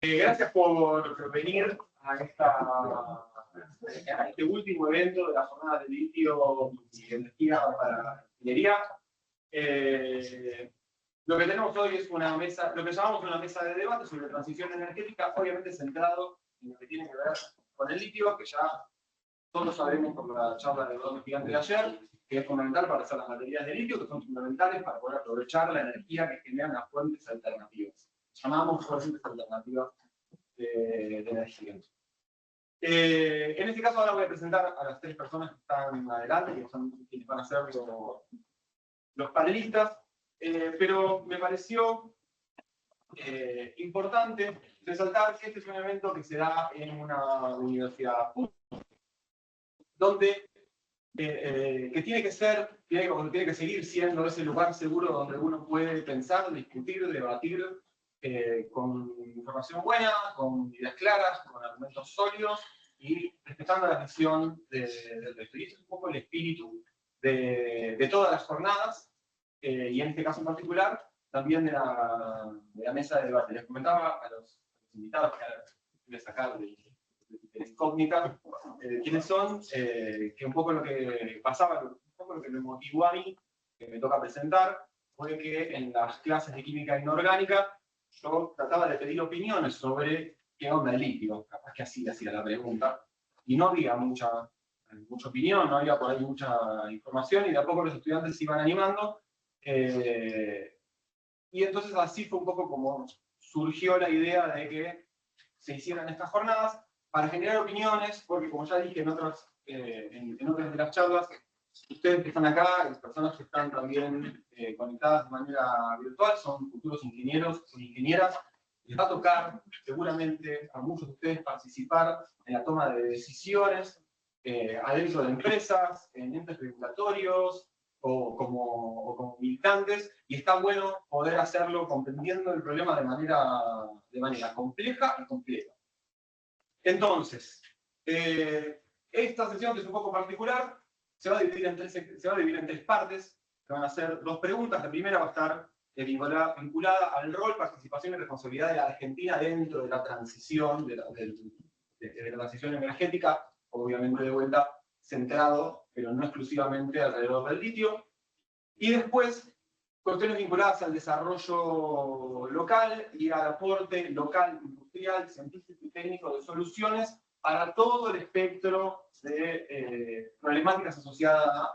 Gracias por venir a este último evento de la jornada de litio y energía para la ingeniería. Lo que tenemos hoy es una mesa, lo que llamamos una mesa de debate sobre transición energética, obviamente centrado en lo que tiene que ver con el litio, que ya todos sabemos por la charla de Don Gigante de ayer, que es fundamental para hacer las baterías de litio, que son fundamentales para poder aprovechar la energía que generan las fuentes alternativas. Llamamos fuentes alternativas de energía. En este caso ahora voy a presentar a las tres personas que están adelante, que son quienes van a ser los panelistas, pero me pareció importante resaltar que este es un evento que se da en una universidad pública, donde que tiene que seguir siendo ese lugar seguro donde uno puede pensar, discutir, debatir, con información buena, con ideas claras, con argumentos sólidos y respetando la visión del resto. Y ese es un poco el espíritu de todas las jornadas, y en este caso en particular, también de la mesa de debate. Les comentaba a los invitados que voy a sacar de la incógnita, quiénes son, que un poco lo que pasaba, un poco lo que me motivó a mí, que me toca presentar, fue que en las clases de química inorgánica yo trataba de pedir opiniones sobre qué onda el litio, capaz que así hacía la pregunta, y no había mucha opinión, no había por ahí mucha información, y de a poco los estudiantes se iban animando, y entonces así fue un poco como surgió la idea de que se hicieran estas jornadas para generar opiniones, porque como ya dije en otras de las charlas, ustedes que están acá, las personas que están también conectadas de manera virtual, son futuros ingenieros o ingenieras. Les va a tocar seguramente a muchos de ustedes participar en la toma de decisiones adentro de empresas, en entes regulatorios o como militantes, y está bueno poder hacerlo comprendiendo el problema de manera compleja y completa. Entonces, esta sesión, que es un poco particular, se va a dividir en tres partes, que van a ser dos preguntas. La primera va a estar vinculada al rol, participación y responsabilidad de la Argentina dentro de la transición, de la transición energética, obviamente de vuelta centrado, pero no exclusivamente alrededor del litio. Y después, cuestiones vinculadas al desarrollo local y al aporte local, industrial, científico y técnico de soluciones para todo el espectro de problemáticas asociadas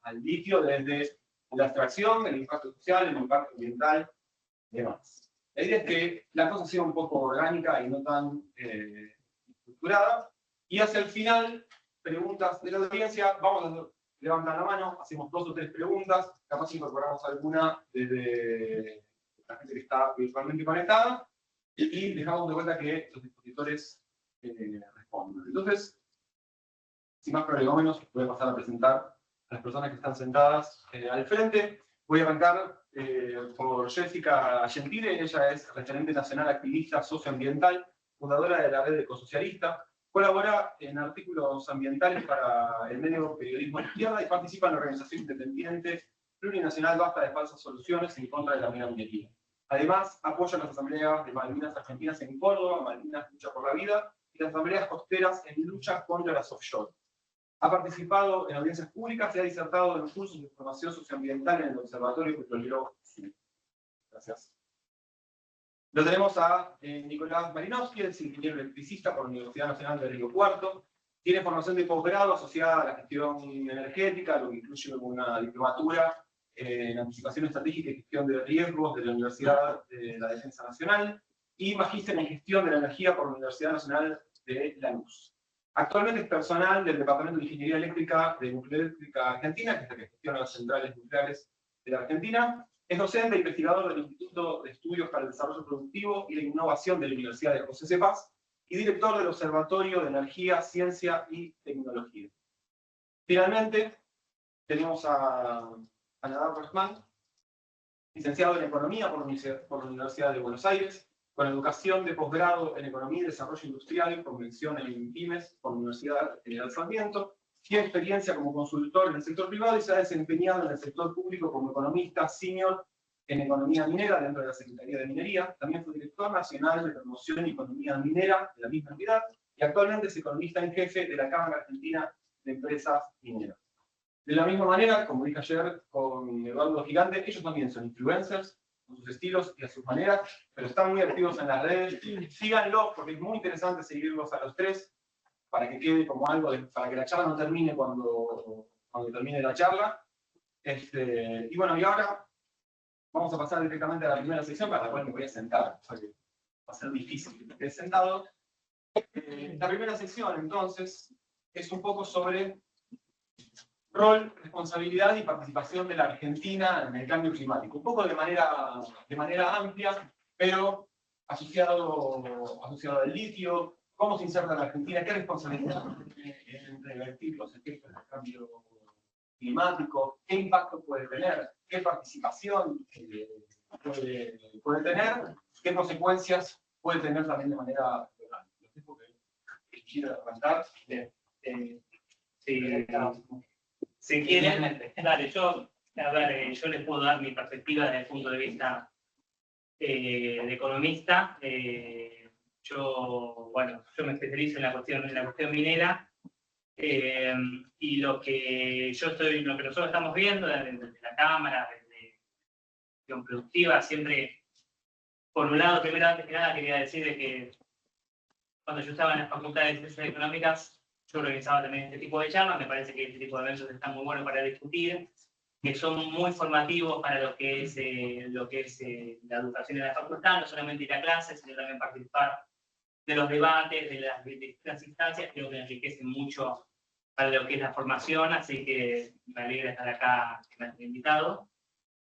al litio, desde la extracción, el impacto social, el impacto ambiental y demás. La idea es que la cosa sea un poco orgánica y no tan estructurada. Y hacia el final, preguntas de la audiencia, vamos a levantar la mano, hacemos 2 o 3 preguntas, capaz incorporamos alguna desde la gente que está virtualmente conectada, y dejamos de vuelta que los expositores respondan. Entonces, sin más prolegómenos, voy a pasar a presentar a las personas que están sentadas al frente. Voy a arrancar por Jessica Gentile. Ella es referente nacional activista socioambiental, fundadora de la red Ecosocialista, colabora en artículos ambientales para el medio Periodismo de Izquierda y participa en la organización independiente plurinacional Basta de Falsas Soluciones en contra de la minería. Además, apoya las asambleas de Malvinas Argentinas en Córdoba, Malvinas Lucha por la Vida, y las asambleas costeras en lucha contra las offshore. Ha participado en audiencias públicas y ha disertado en cursos de formación socioambiental en el Observatorio Petrolero Sur. Gracias. Lo tenemos a Nicolás Malinowski, es ingeniero electricista por la Universidad Nacional de Río Cuarto. Tiene formación de posgrado asociada a la gestión energética, lo que incluye una diplomatura en anticipación estratégica y gestión de riesgos de la Universidad de la Defensa Nacional, y magíster en gestión de la energía por la Universidad Nacional de Lanús. Actualmente es personal del Departamento de Ingeniería Eléctrica de Nuclear Argentina, que es la que gestiona las centrales nucleares de la Argentina. Es docente e investigador del Instituto de Estudios para el Desarrollo Productivo y la Innovación de la Universidad de José C. Paz y director del Observatorio de Energía, Ciencia y Tecnología. Finalmente, tenemos a Nadar Rahman, licenciado en Economía por la Universidad de Buenos Aires, con educación de posgrado en Economía y Desarrollo Industrial, con mención en PYMES por la Universidad General Sarmiento. Tiene experiencia como consultor en el sector privado y se ha desempeñado en el sector público como economista senior en economía minera dentro de la Secretaría de Minería, también fue director nacional de promoción y economía minera de la misma entidad, y actualmente es economista en jefe de la Cámara Argentina de Empresas Mineras. De la misma manera, como dije ayer con Eduardo Gigante, ellos también son influencers, con sus estilos y a sus maneras, pero están muy activos en las redes. Síganlos porque es muy interesante seguirlos a los tres para que quede como algo, para que la charla no termine cuando termine la charla. Y bueno, y ahora vamos a pasar directamente a la primera sección, para la cual me voy a sentar, porque va a ser difícil que me quede sentado. La primera sección, entonces, es un poco sobre rol, responsabilidad y participación de la Argentina en el cambio climático. Un poco de manera amplia, pero asociado al litio, cómo se inserta la Argentina, qué responsabilidad tiene en revertir los efectos del cambio climático, qué impacto puede tener, qué participación puede tener, qué consecuencias puede tener también de manera local. Los dejo que quiero arrancar. Si quieren, dale, yo les puedo dar mi perspectiva desde el punto de vista de economista. Yo me especializo en la cuestión minera, y lo que nosotros estamos viendo desde la Cámara, desde la cuestión productiva, siempre, por un lado, primero, antes que nada, quería decir de que cuando yo estaba en las facultades de Ciencias Económicas, yo organizaba también este tipo de charlas. Me parece que este tipo de eventos están muy buenos para discutir, que son muy formativos para lo que es la educación en la facultad, no solamente ir a clases, sino también participar de los debates, de las distintas instancias. Creo que enriquecen mucho para lo que es la formación, así que me alegra estar acá, que me han invitado.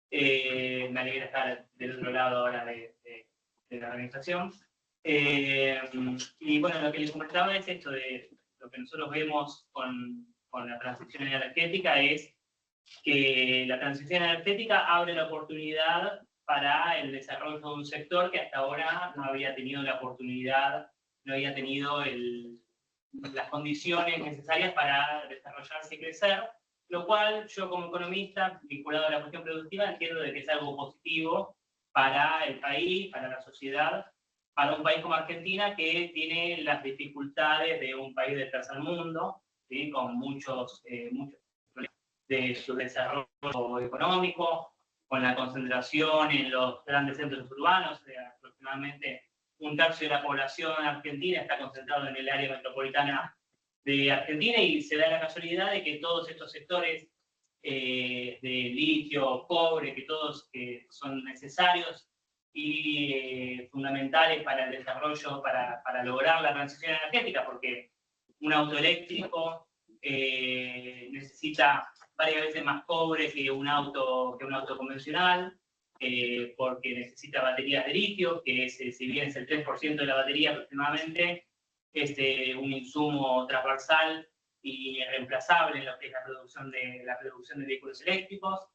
Me alegra estar del otro lado ahora de la organización. Y bueno, lo que les comentaba es esto de lo que nosotros vemos con la transición energética, es que la transición energética abre la oportunidad para el desarrollo de un sector que hasta ahora no había tenido la oportunidad, no había tenido las condiciones necesarias para desarrollarse y crecer, lo cual yo como economista, vinculado a la cuestión productiva, entiendo de que es algo positivo para el país, para la sociedad, para un país como Argentina, que tiene las dificultades de un país del tercer mundo, ¿sí? Con muchos problemas de su desarrollo económico, con la concentración en los grandes centros urbanos. Aproximadamente un tercio de la población argentina está concentrado en el área metropolitana de Argentina, y se da la casualidad de que todos estos sectores de litio, cobre, que todos son necesarios y fundamentales para el desarrollo, para lograr la transición energética, porque un auto eléctrico necesita varias veces más cobre que un auto convencional, porque necesita baterías de litio, que si bien es el 3% de la batería aproximadamente, es un insumo transversal y reemplazable en lo que es la producción de vehículos eléctricos.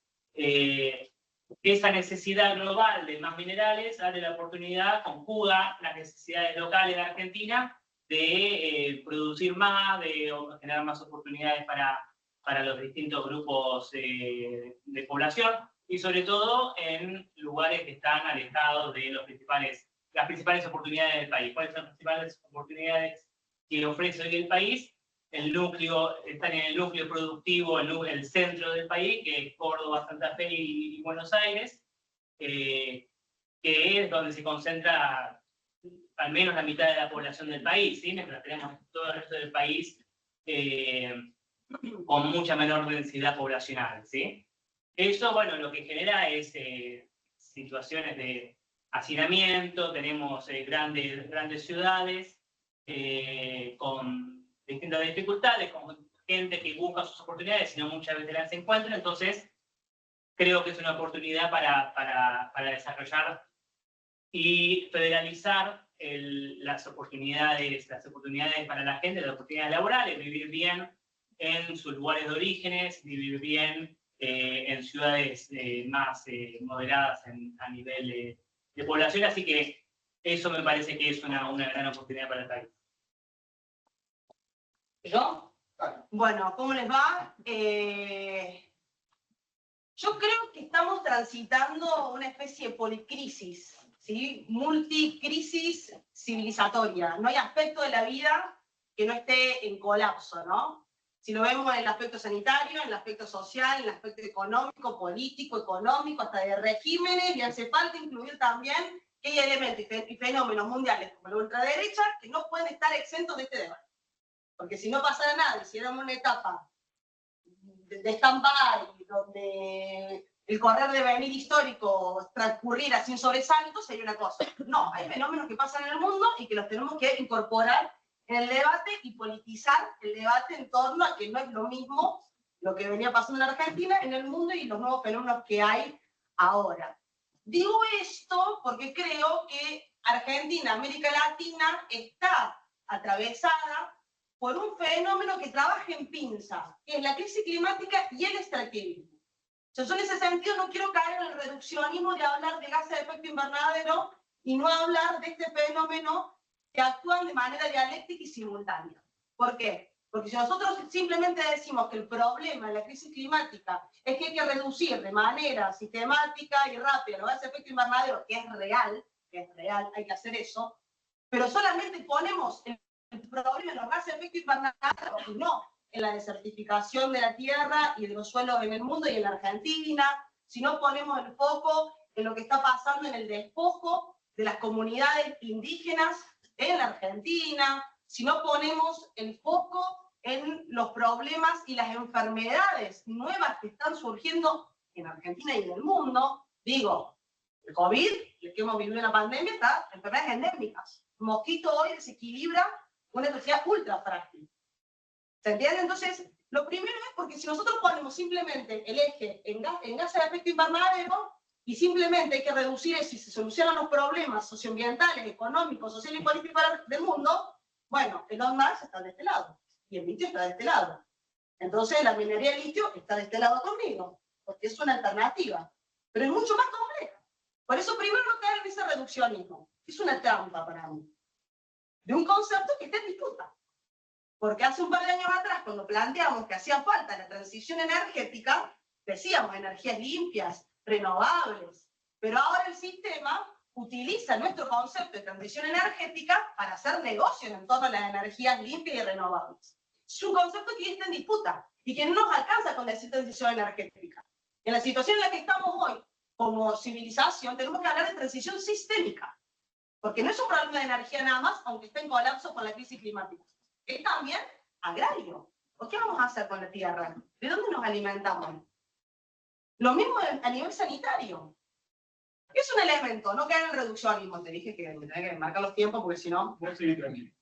Esa necesidad global de más minerales abre la oportunidad, conjuga las necesidades locales de Argentina de producir más, de generar más oportunidades para los distintos grupos de población, y sobre todo en lugares que están alejados de las principales oportunidades del país. ¿Cuáles son las principales oportunidades que ofrece hoy el país? Están en el núcleo productivo, el centro del país, que es Córdoba, Santa Fe y Buenos Aires, que es donde se concentra al menos la mitad de la población del país, ¿sí? Mientras tenemos todo el resto del país con mucha menor densidad poblacional, ¿sí? Eso, bueno, lo que genera es situaciones de hacinamiento. Tenemos grandes ciudades con distintas dificultades, con gente que busca sus oportunidades y no muchas veces las encuentra. Entonces, creo que es una oportunidad para desarrollar y federalizar las oportunidades para la gente, las oportunidades laborales, vivir bien en sus lugares de orígenes, vivir bien en ciudades más moderadas a nivel de población. Así que eso me parece que es una gran oportunidad para el país. ¿Yo? Bueno, ¿cómo les va? Yo creo que estamos transitando una especie de policrisis, ¿sí? Multicrisis civilizatoria. No hay aspecto de la vida que no esté en colapso, ¿no? Si lo vemos en el aspecto sanitario, en el aspecto social, en el aspecto económico, político, económico, hasta de regímenes, y hace falta incluir también que hay elementos y fenómenos mundiales como la ultraderecha que no pueden estar exentos de este debate. Porque si no pasara nada, si éramos una etapa de stand-by, donde el correr de venir histórico transcurriera sin sobresaltos, sería una cosa. No, hay fenómenos que pasan en el mundo y que los tenemos que incorporar en el debate y politizar el debate en torno a que no es lo mismo lo que venía pasando en Argentina, en el mundo y los nuevos fenómenos que hay ahora. Digo esto porque creo que Argentina, América Latina, está atravesada por un fenómeno que trabaja en pinza, que es la crisis climática y el extractivismo. Yo en ese sentido no quiero caer en el reduccionismo de hablar de gases de efecto invernadero y no hablar de este fenómeno que actúan de manera dialéctica y simultánea. ¿Por qué? Porque si nosotros simplemente decimos que el problema de la crisis climática es que hay que reducir de manera sistemática y rápida los gases de efecto invernadero, que es real, hay que hacer eso, pero solamente ponemos el problema de los gases de efecto invernadero y no en la desertificación de la tierra y de los suelos en el mundo y en la Argentina, si no ponemos el foco en lo que está pasando en el despojo de las comunidades indígenas en la Argentina, si no ponemos el foco en los problemas y las enfermedades nuevas que están surgiendo en Argentina y en el mundo. Digo, el COVID, el que hemos vivido en la pandemia, está en enfermedades endémicas. El mosquito hoy desequilibra una sociedad ultra frágil. ¿Se entiende? Entonces, lo primero es porque si nosotros ponemos simplemente el eje en gases de efecto invernadero y simplemente hay que reducir eso y se solucionan los problemas socioambientales, económicos, sociales y políticos del mundo, bueno, Elon Musk está de este lado y el litio está de este lado. Entonces, la minería de litio está de este lado conmigo, porque es una alternativa, pero es mucho más compleja. Por eso, primero no caer en ese reduccionismo. Es una trampa para mí, de un concepto que está en disputa. Porque hace un par de años atrás, cuando planteamos que hacía falta la transición energética, decíamos energías limpias, renovables, pero ahora el sistema utiliza nuestro concepto de transición energética para hacer negocios en torno a las energías limpias y renovables. Es un concepto que está en disputa y que no nos alcanza con decir transición energética. En la situación en la que estamos hoy, como civilización, tenemos que hablar de transición sistémica, porque no es un problema de energía nada más, aunque esté en colapso con la crisis climática. Es también agrario. ¿O qué vamos a hacer con la tierra? ¿De dónde nos alimentamos? Lo mismo a nivel sanitario. Es un elemento, no caer en el reduccionismo. Te dije que tenía que marcar los tiempos porque si no... Voy a seguir tranquilo.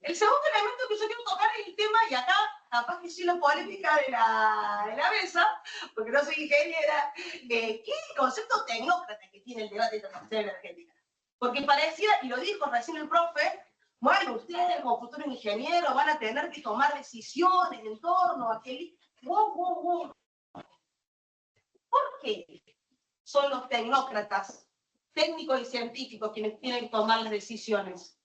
El segundo elemento que yo quiero tocar es el tema, y acá capaz que sí la polémica de la mesa, porque no soy ingeniera, ¿qué es el concepto tecnócrata que tiene el debate de transición energética? Porque parecía, y lo dijo recién el profe, bueno, ustedes como futuros ingenieros van a tener que tomar decisiones en torno a que... ¿Por qué son los tecnócratas, técnicos y científicos quienes tienen que tomar las decisiones?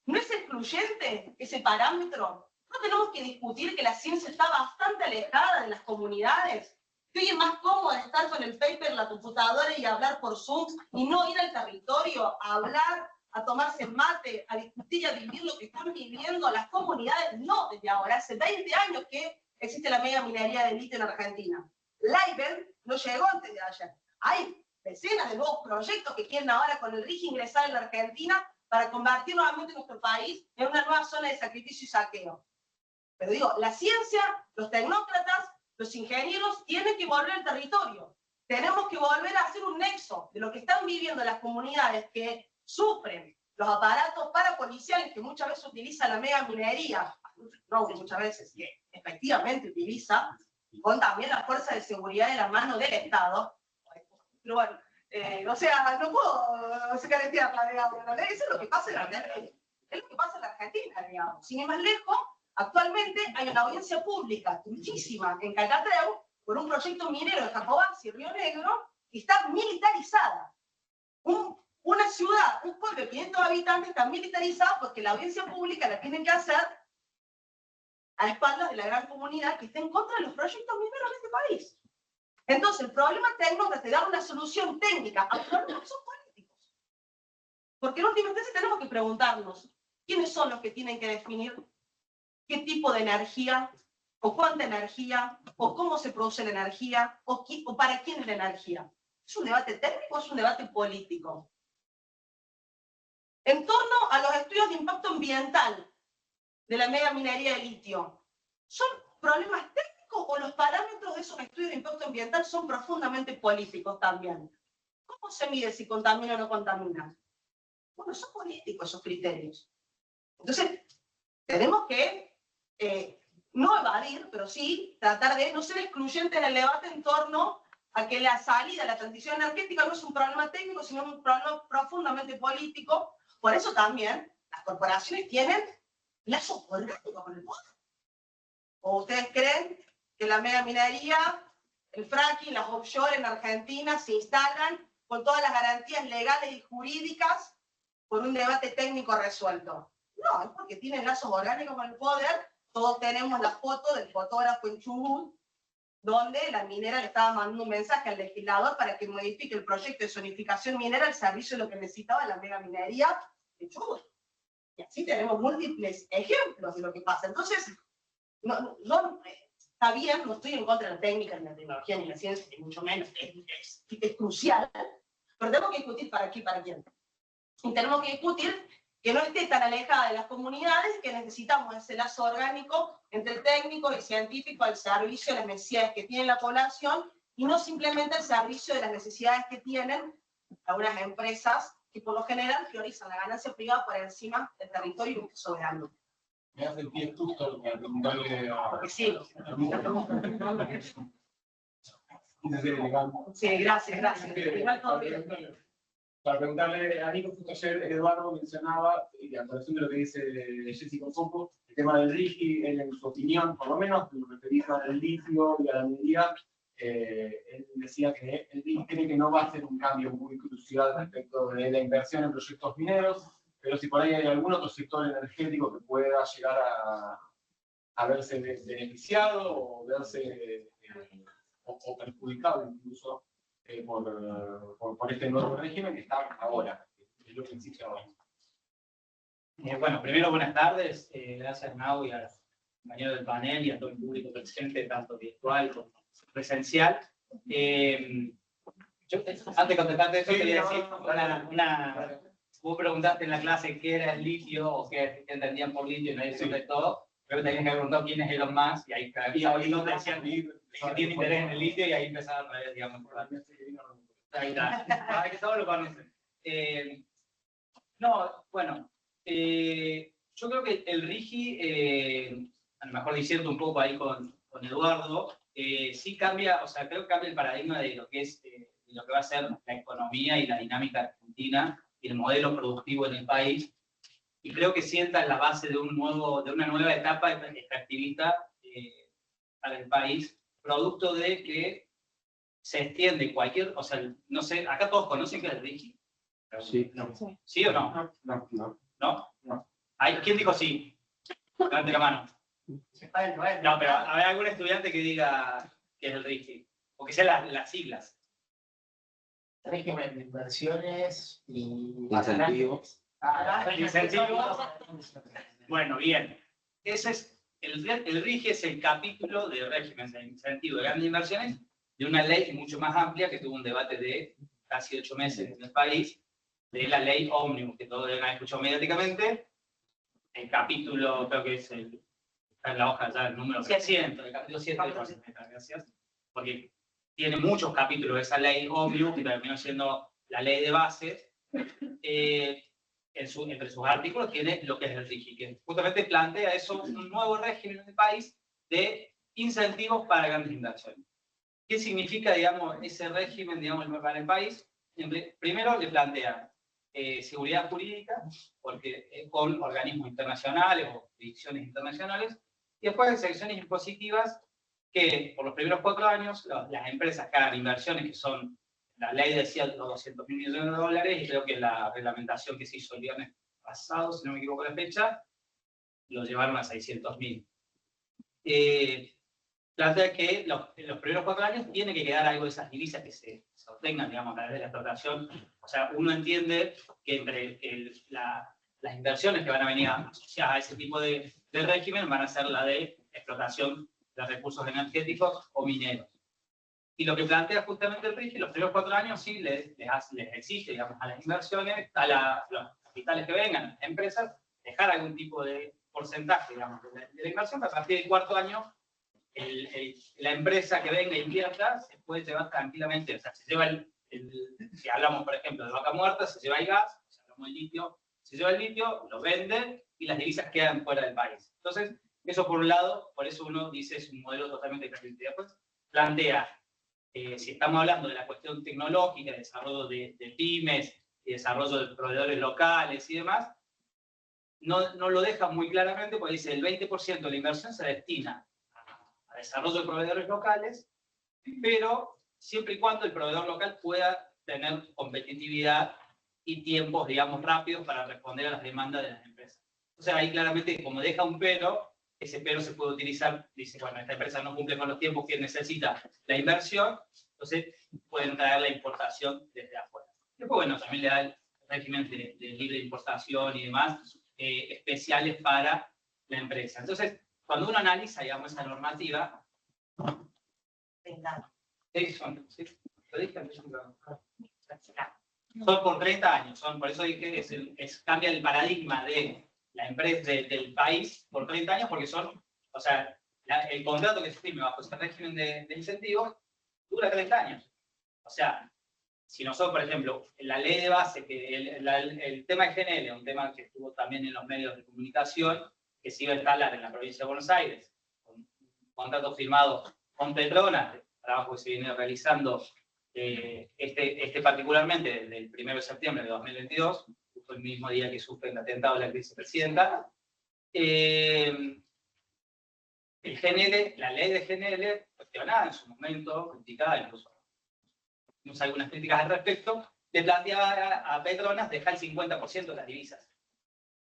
¿No es excluyente ese parámetro? ¿No tenemos que discutir que la ciencia está bastante alejada de las comunidades? Que hoy es más cómodo estar con el paper, la computadora y hablar por Zoom y no ir al territorio a hablar, a tomarse mate, a discutir y a vivir lo que están viviendo las comunidades, no desde ahora, hace 20 años que existe la mega minería de litio en Argentina. Livent no llegó antes de ayer. Hay decenas de nuevos proyectos que quieren ahora con el RIGI ingresar en la Argentina para convertir nuevamente nuestro país en una nueva zona de sacrificio y saqueo. Pero digo, la ciencia, los tecnócratas, los ingenieros tienen que volver al territorio. Tenemos que volver a hacer un nexo de lo que están viviendo las comunidades que sufren los aparatos parapoliciales que muchas veces utiliza la mega minería, no muchas veces, que efectivamente utiliza, con también la fuerza de seguridad de la mano del Estado. Pero bueno, o sea, no puedo secretearla, digamos, ¿no? Eso es lo que pasa en la Argentina. Es lo que pasa en la Argentina, digamos. Sin ir más lejos, actualmente hay una audiencia pública muchísima en Cacatreu por un proyecto minero de Jacobacci y Río Negro que está militarizada. Una ciudad, un pueblo de 500 habitantes está militarizada porque la audiencia pública la tienen que hacer a espaldas de la gran comunidad que está en contra de los proyectos mineros de este país. Entonces, el problema técnico te da una solución técnica a problemas que son políticos. Porque en última instancia tenemos que preguntarnos, ¿quiénes son los que tienen que definir qué tipo de energía, o cuánta energía, o cómo se produce la energía, o para quién es la energía? ¿Es un debate técnico o es un debate político? En torno a los estudios de impacto ambiental de la mega minería de litio, ¿son problemas técnicos o los parámetros de esos estudios de impacto ambiental son profundamente políticos también? ¿Cómo se mide si contamina o no contamina? Bueno, son políticos esos criterios. Entonces, tenemos que no evadir, pero sí tratar de no ser excluyentes en el debate en torno a que la salida a la transición energética no es un problema técnico, sino un problema profundamente político. Por eso también las corporaciones tienen lazos orgánicos con el poder. ¿O ustedes creen que la mega minería, el fracking, las offshore en Argentina se instalan con todas las garantías legales y jurídicas por un debate técnico resuelto? No, es porque tienen lazos orgánicos con el poder. Todos tenemos la foto del fotógrafo en Chubut, donde la minera le estaba mandando un mensaje al legislador para que modifique el proyecto de zonificación minera al servicio de lo que necesitaba la mega minería de Chubut. Y así tenemos múltiples ejemplos de lo que pasa. Entonces, está bien, no estoy en contra de la técnica, ni la tecnología, ni la ciencia, ni mucho menos, es crucial, pero tenemos que discutir para qué y para quién. Y tenemos que discutir que no esté tan alejada de las comunidades, que necesitamos ese lazo orgánico entre técnicos y científicos al servicio de las necesidades que tiene la población y no simplemente al servicio de las necesidades que tienen algunas empresas que por lo general priorizan la ganancia privada por encima del territorio soberano. Me hace el pie justo para preguntarle a... Porque sí. Sí, gracias. Igual todo bien. Para preguntarle a Nico, justo ayer Eduardo mencionaba, y a colación de lo que dice Jessica Sopo, el tema del RIGI, él en su opinión, por lo menos, lo referido al litio y a la minería, él decía que el RIGI cree que no va a ser un cambio muy crucial respecto de la inversión en proyectos mineros, pero si por ahí hay algún otro sector energético que pueda llegar a verse beneficiado o verse o perjudicado incluso por este nuevo régimen que está ahora, es lo que existe ahora. Bueno, primero buenas tardes, gracias Nau y a los compañeros del panel y a todo el público presente, tanto virtual como presencial. Yo, antes de contestarte eso, quería decir vos preguntaste en la clase qué era el litio o qué entendían por litio y nadie contestó. Creo que tenías que preguntar quién es Elon Musk y ahí donde decían que tiene interés en el litio y ahí empezaron a ver, digamos, ahí está, para que todos lo conocen. No, bueno, yo creo que el RIGI, a lo mejor diciendo un poco ahí con Eduardo, sí cambia, o sea, creo que cambia el paradigma de lo que es, de lo que va a ser la economía y la dinámica argentina y el modelo productivo en el país, y creo que sienta en la base de una nueva etapa extractivista para el país, producto de que se extiende cualquier, o sea, no sé, acá todos conocen que es el RIGI. Sí, no. ¿Sí o no? No. ¿No? ¿Quién dijo sí? Levante la mano. No, pero a ver, algún estudiante que diga que es el RIGI, o que sean las siglas. Régimen de inversiones y incentivos. Incentivos. Bueno, bien. Ese es el RIGI es el capítulo de régimen de incentivo de grandes inversiones de una ley mucho más amplia que tuvo un debate de casi 8 meses en el país, de la ley Ómnibus, que todos deben haber escuchado mediáticamente. El capítulo, creo que es está en la hoja ya, el número 700, el capítulo 7 gracias, porque tiene muchos capítulos de esa ley Ómnibus, que terminó siendo la ley de base. Entre sus artículos tiene lo que es el RIGI, que justamente plantea eso, un nuevo régimen en el país de incentivos para grandes inversiones. ¿Qué significa, digamos, ese régimen, digamos, para el país? Primero le plantea seguridad jurídica, porque con organismos internacionales o jurisdicciones internacionales, y después exenciones impositivas que por los primeros 4 años las empresas que hagan inversiones, que son, la ley decía los 200.000 millones de dólares, y creo que la reglamentación que se hizo el viernes pasado, si no me equivoco la fecha, lo llevaron a 600.000. plantea que los primeros 4 años tiene que quedar algo de esas divisas que se obtengan, digamos, a través de la explotación. O sea, uno entiende que entre las inversiones que van a venir asociadas a ese tipo de régimen van a ser la de explotación de recursos energéticos o mineros. Y lo que plantea justamente el RIGI, los primeros 4 años sí les exige, digamos, a las inversiones, los capitales que vengan, las empresas, dejar algún tipo de porcentaje, digamos, de la inversión, que a partir del 4.º año la empresa que venga e invierta se puede llevar tranquilamente, o sea, se lleva si hablamos, por ejemplo, de Vaca Muerta, se lleva el gas, si hablamos del litio, se lleva el litio, lo vende y las divisas quedan fuera del país. Entonces, eso por un lado, por eso uno dice es un modelo totalmente diferente. Después plantea, si estamos hablando de la cuestión tecnológica, de desarrollo de pymes, y desarrollo de proveedores locales y demás, no lo deja muy claramente porque dice el 20% de la inversión se destina a desarrollo de proveedores locales, pero siempre y cuando el proveedor local pueda tener competitividad y tiempos, digamos, rápidos para responder a las demandas de las empresas. Entonces ahí claramente, como deja un pero, ese pero se puede utilizar, dice, bueno, esta empresa no cumple con los tiempos que necesita la inversión, entonces pueden traer la importación desde afuera. Después, bueno, también le da el régimen de libre importación y demás, especiales para la empresa. Entonces, cuando uno analiza, digamos, esa normativa, ¿sí? ¿Lo dije antes? Son por 30 años, por eso dije que cambia el paradigma de la empresa del país por 30 años, porque o sea, el contrato que se firme bajo este régimen de incentivos dura 30 años. O sea, si nosotros, por ejemplo, la ley de base, que el tema de GNL, un tema que estuvo también en los medios de comunicación, que se iba a instalar en la provincia de Buenos Aires, con un contrato firmado con Petronas, trabajo que se viene realizando particularmente desde el 1 de septiembre de 2022, justo el mismo día que sufre el atentado de la vicepresidenta. El GNL, la ley de GNL, cuestionada en su momento, criticada, incluso tuvimos algunas críticas al respecto, le planteaba a Petronas dejar el 50% de las divisas.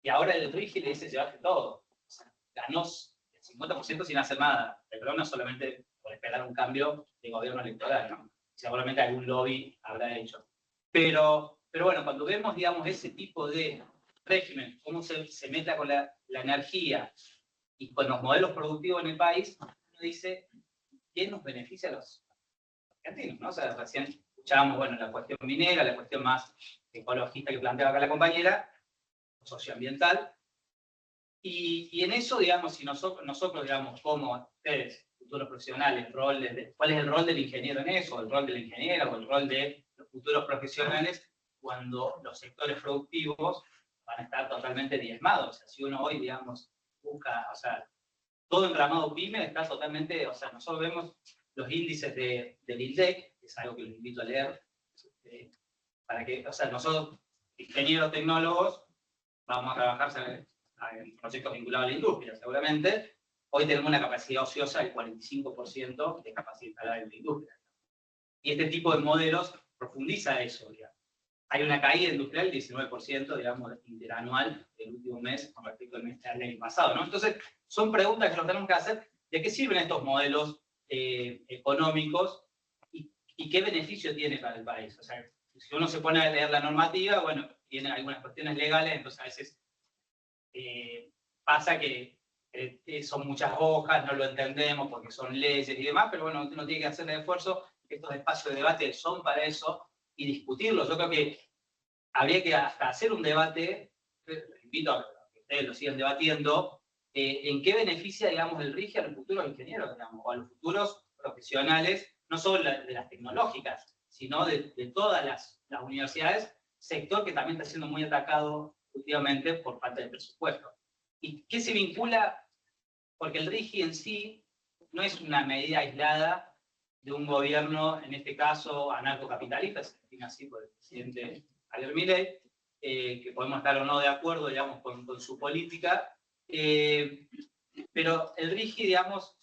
Y ahora el RIGI le dice llevarte todo. O sea, ganó el 50% sin hacer nada. Petronas solamente por esperar un cambio de gobierno electoral, ¿no? Seguramente algún lobby habrá hecho. Pero bueno, cuando vemos, digamos, ese tipo de régimen, cómo se mezcla con la energía y con los modelos productivos en el país, uno dice, ¿quién nos beneficia a los argentinos, ¿no? O sea, recién escuchábamos, bueno, la cuestión minera, la cuestión más ecologista que planteaba acá la compañera, socioambiental, y en eso, digamos, si nosotros digamos, como ustedes, futuros profesionales, ¿cuál es el rol del ingeniero en eso? ¿El rol de la ingeniera o el rol de los futuros profesionales cuando los sectores productivos van a estar totalmente diezmados? O sea, si uno hoy, digamos, busca, o sea, todo entramado PYME está totalmente, o sea, nosotros vemos los índices del INDEC, que es algo que les invito a leer, para que, o sea, nosotros, ingenieros tecnólogos, vamos a trabajar en proyectos vinculados a la industria, seguramente. Hoy tenemos una capacidad ociosa del 45% de capacidad instalada en la industria. Y este tipo de modelos profundiza eso, digamos. Hay una caída industrial del 19%, digamos, interanual del último mes con respecto al mes del año pasado, ¿no? Entonces, son preguntas que nos tenemos que hacer de qué sirven estos modelos económicos y qué beneficio tiene para el país. O sea, si uno se pone a leer la normativa, bueno, tiene algunas cuestiones legales, entonces a veces pasa que son muchas hojas, no lo entendemos porque son leyes y demás, pero bueno, uno tiene que hacer el esfuerzo, estos espacios de debate son para eso, y discutirlos. Yo creo que habría que hasta hacer un debate, les invito a que ustedes lo sigan debatiendo, en qué beneficia, digamos, el RIGI a los futuros ingenieros, digamos, o a los futuros profesionales, no solo de las tecnológicas, sino de todas las universidades, sector que también está siendo muy atacado últimamente por falta de presupuesto. ¿Y qué se vincula? Porque el RIGI en sí no es una medida aislada de un gobierno, en este caso anarcocapitalista, se define así por el presidente Javier Milei, que podemos estar o no de acuerdo, digamos, con su política, pero el RIGI, digamos,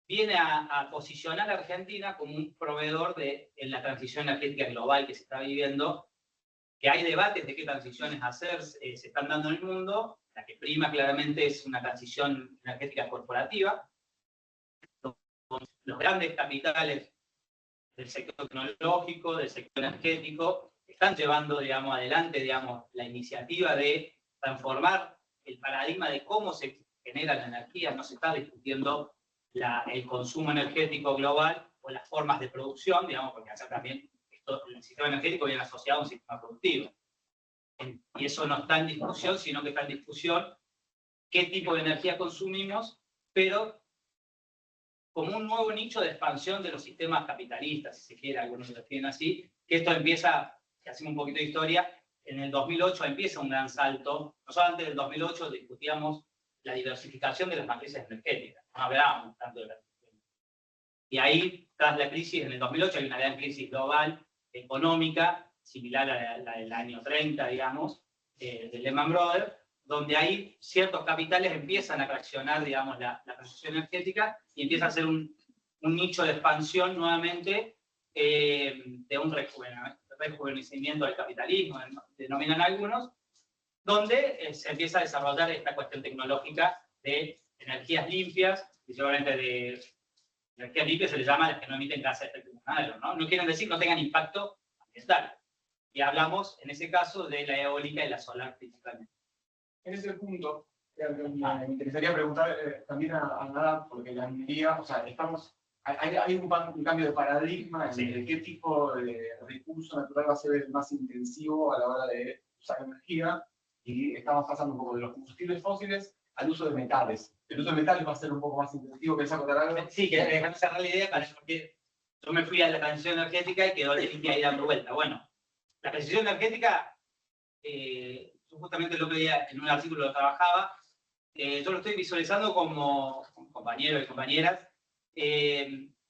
viene a posicionar a Argentina como un proveedor en la transición energética global que se está viviendo, que hay debates de qué transiciones hacer, se están dando en el mundo. La que prima claramente es una transición energética corporativa, los grandes capitales del sector tecnológico, del sector energético, están llevando, digamos, adelante, digamos, la iniciativa de transformar el paradigma de cómo se genera la energía. No se está discutiendo el consumo energético global o las formas de producción, digamos, porque acá también el sistema energético viene asociado a un sistema productivo. Y eso no está en discusión, sino que está en discusión qué tipo de energía consumimos, pero como un nuevo nicho de expansión de los sistemas capitalistas, si se quiere, algunos lo definen así, que esto empieza, si hacemos un poquito de historia, en el 2008 empieza un gran salto. Nosotros antes del 2008 discutíamos la diversificación de las matrices energéticas, no hablábamos tanto de la y ahí, tras la crisis, en el 2008 hay una gran crisis global, económica, similar a la del año 30, digamos, de Lehman Brothers, donde ahí ciertos capitales empiezan a traccionar, digamos, la transición energética y empieza a ser un nicho de expansión nuevamente de un rejuvenecimiento del capitalismo, denominan algunos, donde se empieza a desarrollar esta cuestión tecnológica de energías limpias, principalmente de energías limpias se les llama las que no emiten gases de efecto invernadero, ¿no? No quieren decir que no tengan impacto ambiental. Y hablamos, en ese caso, de la eólica y la solar principalmente. En ese punto, me interesaría preguntar también a Nada, porque la minería, o sea, hay un cambio de paradigma en qué tipo de recurso natural va a ser el más intensivo a la hora de usar energía, y estamos pasando un poco de los combustibles fósiles al uso de metales. El uso de metales va a ser un poco más intensivo. ¿Querés acotar algo? Sí, que déjame cerrar la idea, porque yo me fui a la transición energética y quedó Leticia ahí dando vuelta. Bueno, la transición energética, yo justamente lo veía en un artículo que trabajaba, yo lo estoy visualizando como compañeros y compañeras,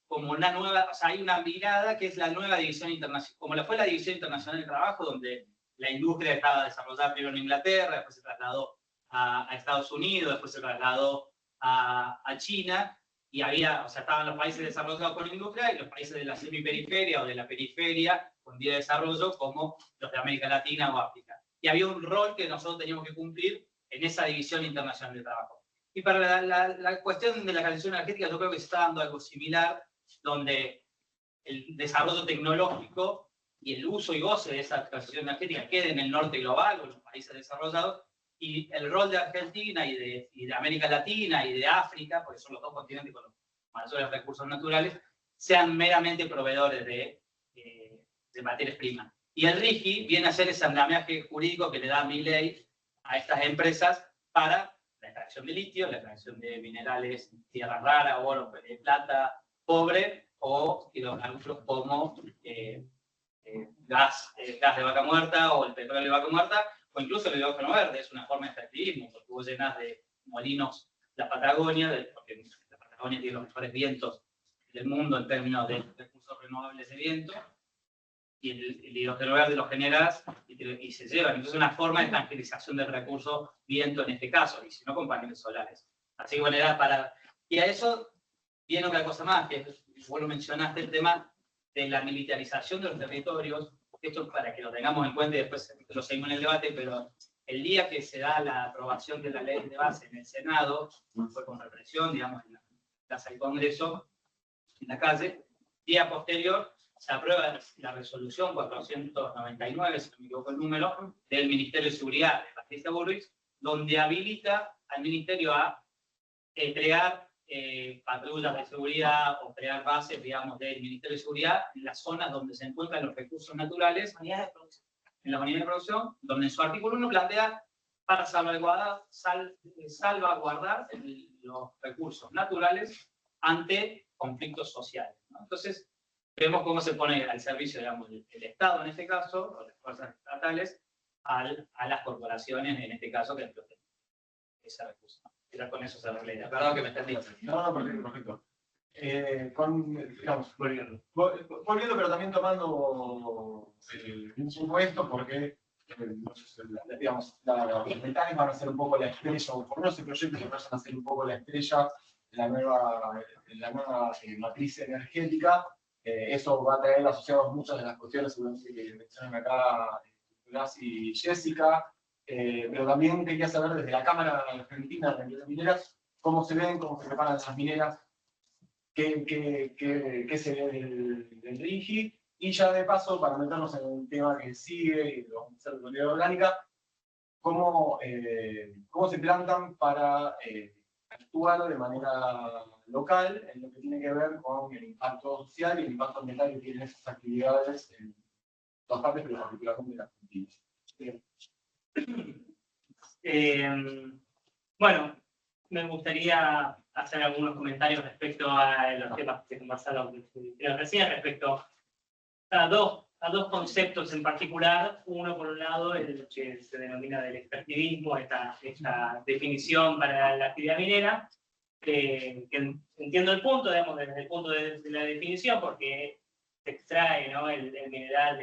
como una nueva, o sea, hay una mirada que es la nueva división internacional, como fue la división internacional del trabajo, donde la industria estaba desarrollada primero en Inglaterra, después se trasladó a Estados Unidos, después se trasladó a China, y había, o sea, estaban los países desarrollados con la industria y los países de la semiperiferia o de la periferia con vía de desarrollo, como los de América Latina o África. Y había un rol que nosotros teníamos que cumplir en esa división internacional de trabajo. Y para la cuestión de la transición energética, yo creo que se está dando algo similar, donde el desarrollo tecnológico y el uso y goce de esa transición energética quede en el norte global o en los países desarrollados, y el rol de Argentina y de América Latina y de África, porque son los dos continentes con los mayores recursos naturales, sean meramente proveedores de materias primas. Y el RIGI viene a hacer ese andamiaje jurídico que le da mi ley a estas empresas para la extracción de litio, la extracción de minerales, tierra rara, oro, plata, cobre, o hidrocarburos como gas de vaca muerta o el petróleo de vaca muerta, o incluso el hidrógeno verde. Es una forma de extractivismo, porque vos llenás de molinos la Patagonia, porque la Patagonia tiene los mejores vientos del mundo en términos de recursos renovables de viento, y el hidrógeno verde lo generas y se llevan. Entonces es una forma de tranquilización del recurso viento en este caso, y si no con paneles solares. Así que bueno, era para... Y a eso viene otra cosa más, que vos lo mencionaste, el tema de la militarización de los territorios. Esto para que lo tengamos en cuenta y después lo seguimos en el debate, pero el día que se da la aprobación de la ley de base en el Senado, fue con represión, digamos, en la Plaza del Congreso, en la calle, día posterior se aprueba la resolución 499, si no me equivoco el número, del Ministerio de Seguridad de Patricia Bullrich, donde habilita al Ministerio a crear patrullas de seguridad o crear bases, digamos, del Ministerio de Seguridad en las zonas donde se encuentran los recursos naturales, en las unidades de producción, donde en su artículo 1 plantea para salvaguardar los recursos naturales ante conflictos sociales, ¿no? Entonces, vemos cómo se pone al servicio, digamos, el Estado en este caso, o las fuerzas estatales, a las corporaciones, en este caso, que exploten ese recurso. Ya con eso se arregla. Perdón que me estén diciendo. No, perfecto. Digamos, volviendo, pero también tomando un supuesto, porque digamos, los metales van a ser un poco la estrella, o por no se proyecta que vayan a ser un poco la estrella de la nueva matriz energética. Eso va a traer asociados muchas de las cuestiones seguramente que mencionan acá Nicolás y Jessica, pero también quería saber desde la Cámara Argentina de Mineras cómo se ven, cómo se preparan las mineras qué se ve del RIGI. Y ya de paso, para meternos en un tema que sigue, y lo vamos a hacer de manera orgánica, cómo se plantan para actuar de manera local en lo que tiene que ver con el impacto social y el impacto ambiental que tienen esas actividades en todas partes, pero particularmente en Argentina. Bueno, me gustaría hacer algunos comentarios respecto a los temas que conversaron recién, respecto a dos conceptos en particular. Uno, por un lado, el que se denomina del extractivismo, esta definición para la actividad minera, que entiendo el punto, digamos, desde el punto de la definición, porque se extrae, ¿no?, el mineral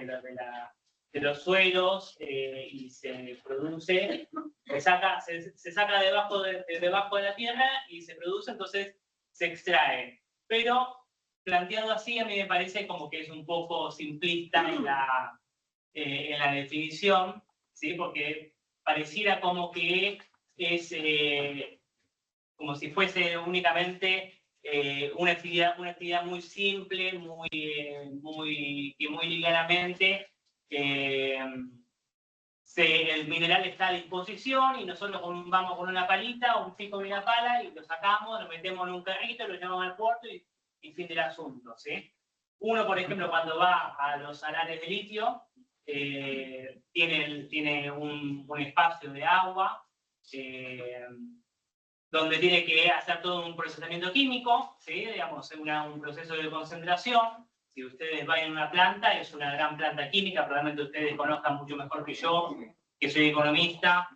de los suelos y se produce, se saca debajo de la tierra y se produce, entonces se extrae. Pero planteado así, a mí me parece como que es un poco simplista en la definición, ¿sí? Porque pareciera como que es como si fuese únicamente una actividad muy simple, muy ligeramente el mineral está a disposición y nosotros vamos con una palita o un pico y una pala y lo sacamos, lo metemos en un carrito, lo llevamos al puerto y fin del asunto, ¿sí? Uno, por ejemplo, cuando va a los salares de litio, tiene un espacio de agua donde tiene que hacer todo un procesamiento químico, ¿sí? Digamos, un proceso de concentración. Si ustedes van a una planta, es una gran planta química, probablemente ustedes conozcan mucho mejor que yo, que soy economista,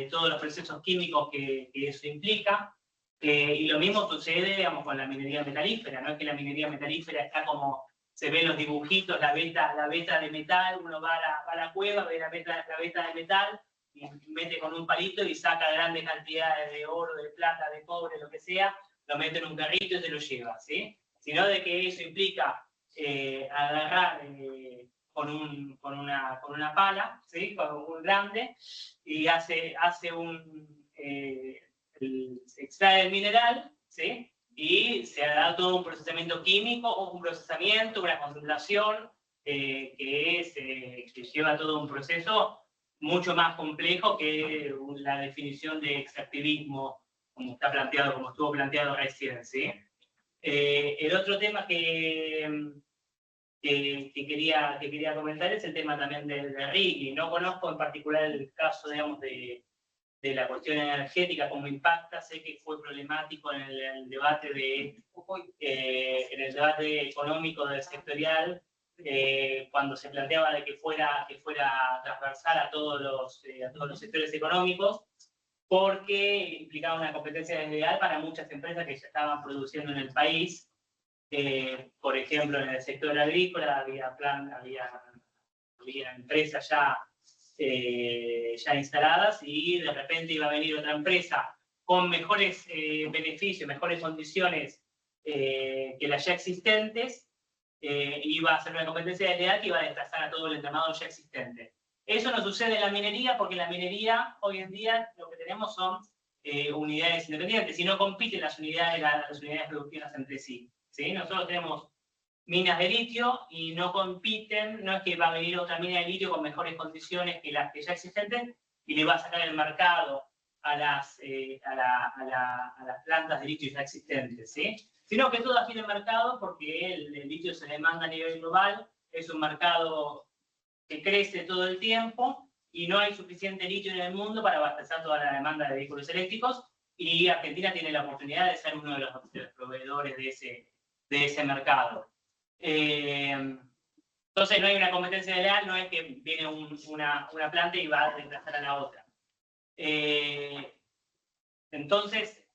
todos los procesos químicos que eso implica. Y lo mismo sucede, digamos, con la minería metalífera, ¿no? Es que la minería metalífera está como, se ven los dibujitos, la veta de metal, uno va a la cueva, ve la veta de metal, y mete con un palito y saca grandes cantidades de oro, de plata, de cobre, lo que sea, lo mete en un carrito y se lo lleva, ¿sí? Sino de que eso implica agarrar con una pala, ¿sí? Con un grande, y se extrae el mineral, ¿sí? Y se da todo un procesamiento químico, o un procesamiento, una concentración, que lleva todo un proceso mucho más complejo que la definición de extractivismo, como estuvo planteado recién, ¿sí? El otro tema que quería comentar es el tema también del RIGI. No conozco en particular el caso, digamos, de la cuestión energética, cómo impacta. Sé que fue problemático en el debate económico del sectorial, cuando se planteaba de que fuera transversal a todos los sectores económicos, porque implicaba una competencia desleal para muchas empresas que ya estaban produciendo en el país. Por ejemplo, en el sector agrícola había empresas ya instaladas, y de repente iba a venir otra empresa con mejores beneficios, mejores condiciones que las ya existentes, iba a hacer una competencia desleal que iba a desplazar a todo el entramado ya existente. Eso no sucede en la minería, porque en la minería hoy en día lo que tenemos son unidades independientes, y no compiten las unidades productivas entre sí, ¿sí? Nosotros tenemos minas de litio y no compiten, no es que va a venir otra mina de litio con mejores condiciones que las que ya existen y le va a sacar el mercado a las plantas de litio ya existentes, ¿sí? Sino que todas tienen mercado, porque el litio se demanda a nivel global, es un mercado que crece todo el tiempo y no hay suficiente litio en el mundo para abastecer toda la demanda de vehículos eléctricos, y Argentina tiene la oportunidad de ser uno de los proveedores de ese mercado. Entonces no hay una competencia desleal, no es que viene una planta y va a desplazar a la otra. Entonces,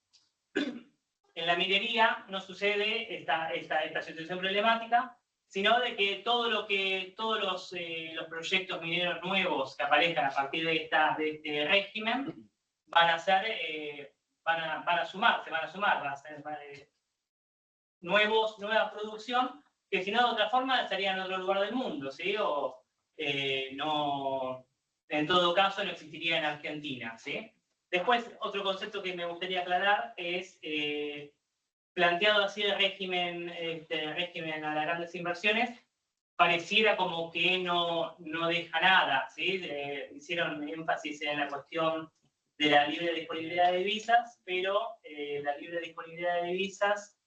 en la minería no sucede esta situación problemática, sino de que todos los proyectos mineros nuevos que aparezcan a partir de este régimen van a sumar, va a ser nueva producción, que si no de otra forma estaría en otro lugar del mundo, ¿sí? O no, en todo caso no existiría en Argentina, ¿sí? Después, otro concepto que me gustaría aclarar es planteado así el régimen a las grandes inversiones, pareciera como que no deja nada, ¿sí? Hicieron énfasis en la cuestión de la libre disponibilidad de divisas, pero la libre disponibilidad de divisas,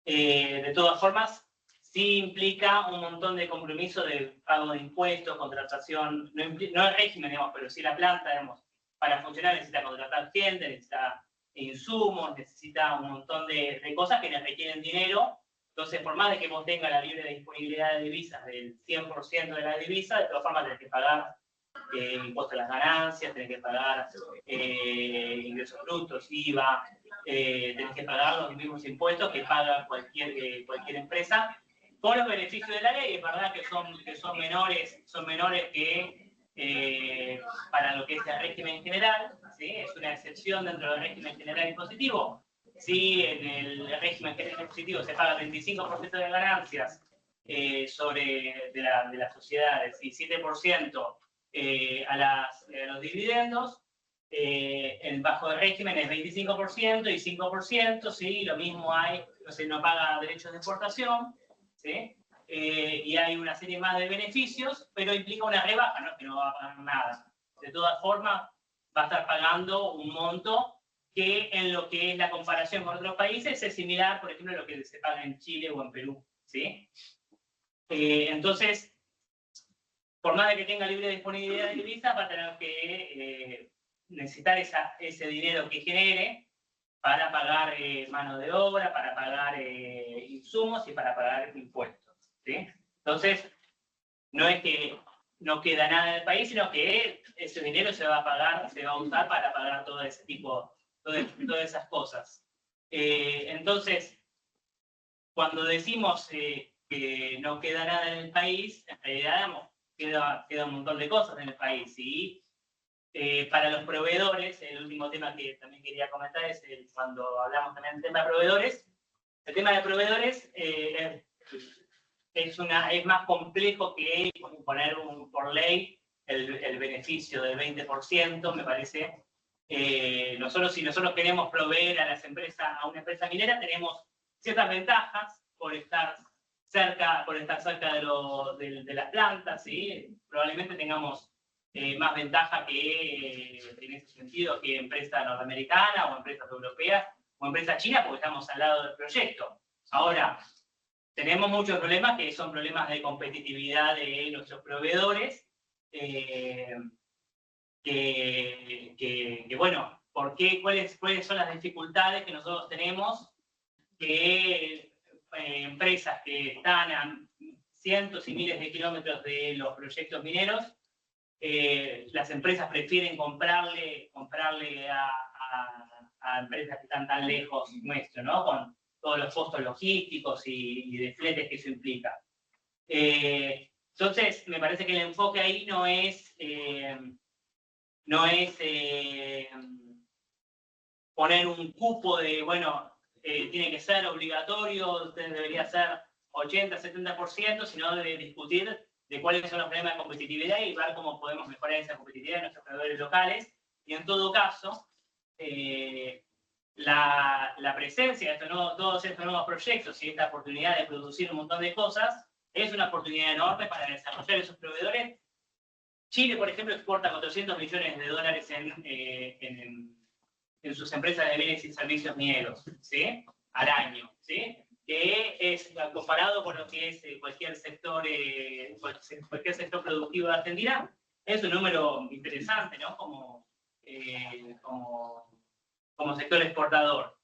de todas formas, sí implica un montón de compromiso de pago de impuestos, contratación, no el régimen, digamos, pero sí la planta, digamos, para funcionar necesita contratar gente, necesita insumos, necesita un montón de cosas que les requieren dinero. Entonces, por más de que vos tengas la libre disponibilidad de divisas del 100% de la divisa, de todas formas tenés que pagar impuestos a las ganancias, tenés que pagar ingresos brutos, IVA, tenés que pagar los mismos impuestos que paga cualquier empresa. Con los beneficios de la ley, es verdad que son menores que para lo que es el régimen general, ¿sí? Es una excepción dentro del régimen general impositivo. Sí, en el régimen general impositivo se paga 35% de ganancias de las sociedades y 7% a los dividendos. Bajo el régimen es 25% y 5%, ¿sí? Lo mismo hay, no paga derechos de exportación, ¿sí? Y hay una serie más de beneficios, pero implica una rebaja, no es que no va a pagar nada. De todas formas, va a estar pagando un monto que en lo que es la comparación con otros países es similar, por ejemplo, a lo que se paga en Chile o en Perú, ¿sí? Entonces, por más de que tenga libre disponibilidad de divisas, va a tener que necesitar ese dinero que genere para pagar mano de obra, para pagar insumos y para pagar impuestos, ¿sí? Entonces, no es que no queda nada en el país, sino que ese dinero se va a usar para pagar todo ese tipo, todas esas cosas. Entonces, cuando decimos que no queda nada en el país, en realidad, digamos, queda un montón de cosas en el país. Y para los proveedores, el último tema que también quería comentar es cuando hablamos también del tema de proveedores. El tema de proveedores es más complejo que poner por ley el beneficio del 20%, me parece. Si nosotros queremos proveer a una empresa minera, tenemos ciertas ventajas por estar cerca de las plantas, ¿sí? Probablemente tengamos más ventaja en ese sentido que empresa norteamericana o empresas europeas o empresa china porque estamos al lado del proyecto. Ahora, tenemos muchos problemas que son problemas de competitividad de nuestros proveedores, bueno, ¿cuáles son las dificultades que nosotros tenemos? Que empresas que están a cientos y miles de kilómetros de los proyectos mineros, las empresas prefieren comprarle a empresas que están tan lejos nuestro, ¿no? Con todos los costos logísticos y de fletes que eso implica. Entonces, me parece que el enfoque ahí no es poner un cupo de, bueno, tiene que ser obligatorio, debería ser 80-70%, sino de discutir de cuáles son los problemas de competitividad y ver cómo podemos mejorar esa competitividad de nuestros proveedores locales. Y en todo caso, la presencia de todos estos nuevos proyectos y esta oportunidad de producir un montón de cosas es una oportunidad enorme para desarrollar esos proveedores. Chile, por ejemplo, exporta $400 millones en sus empresas de bienes y servicios mineros, ¿sí? Al año, ¿sí? Que es comparado con lo que es cualquier sector productivo de Argentina, es un número interesante, ¿no? Como sector exportador.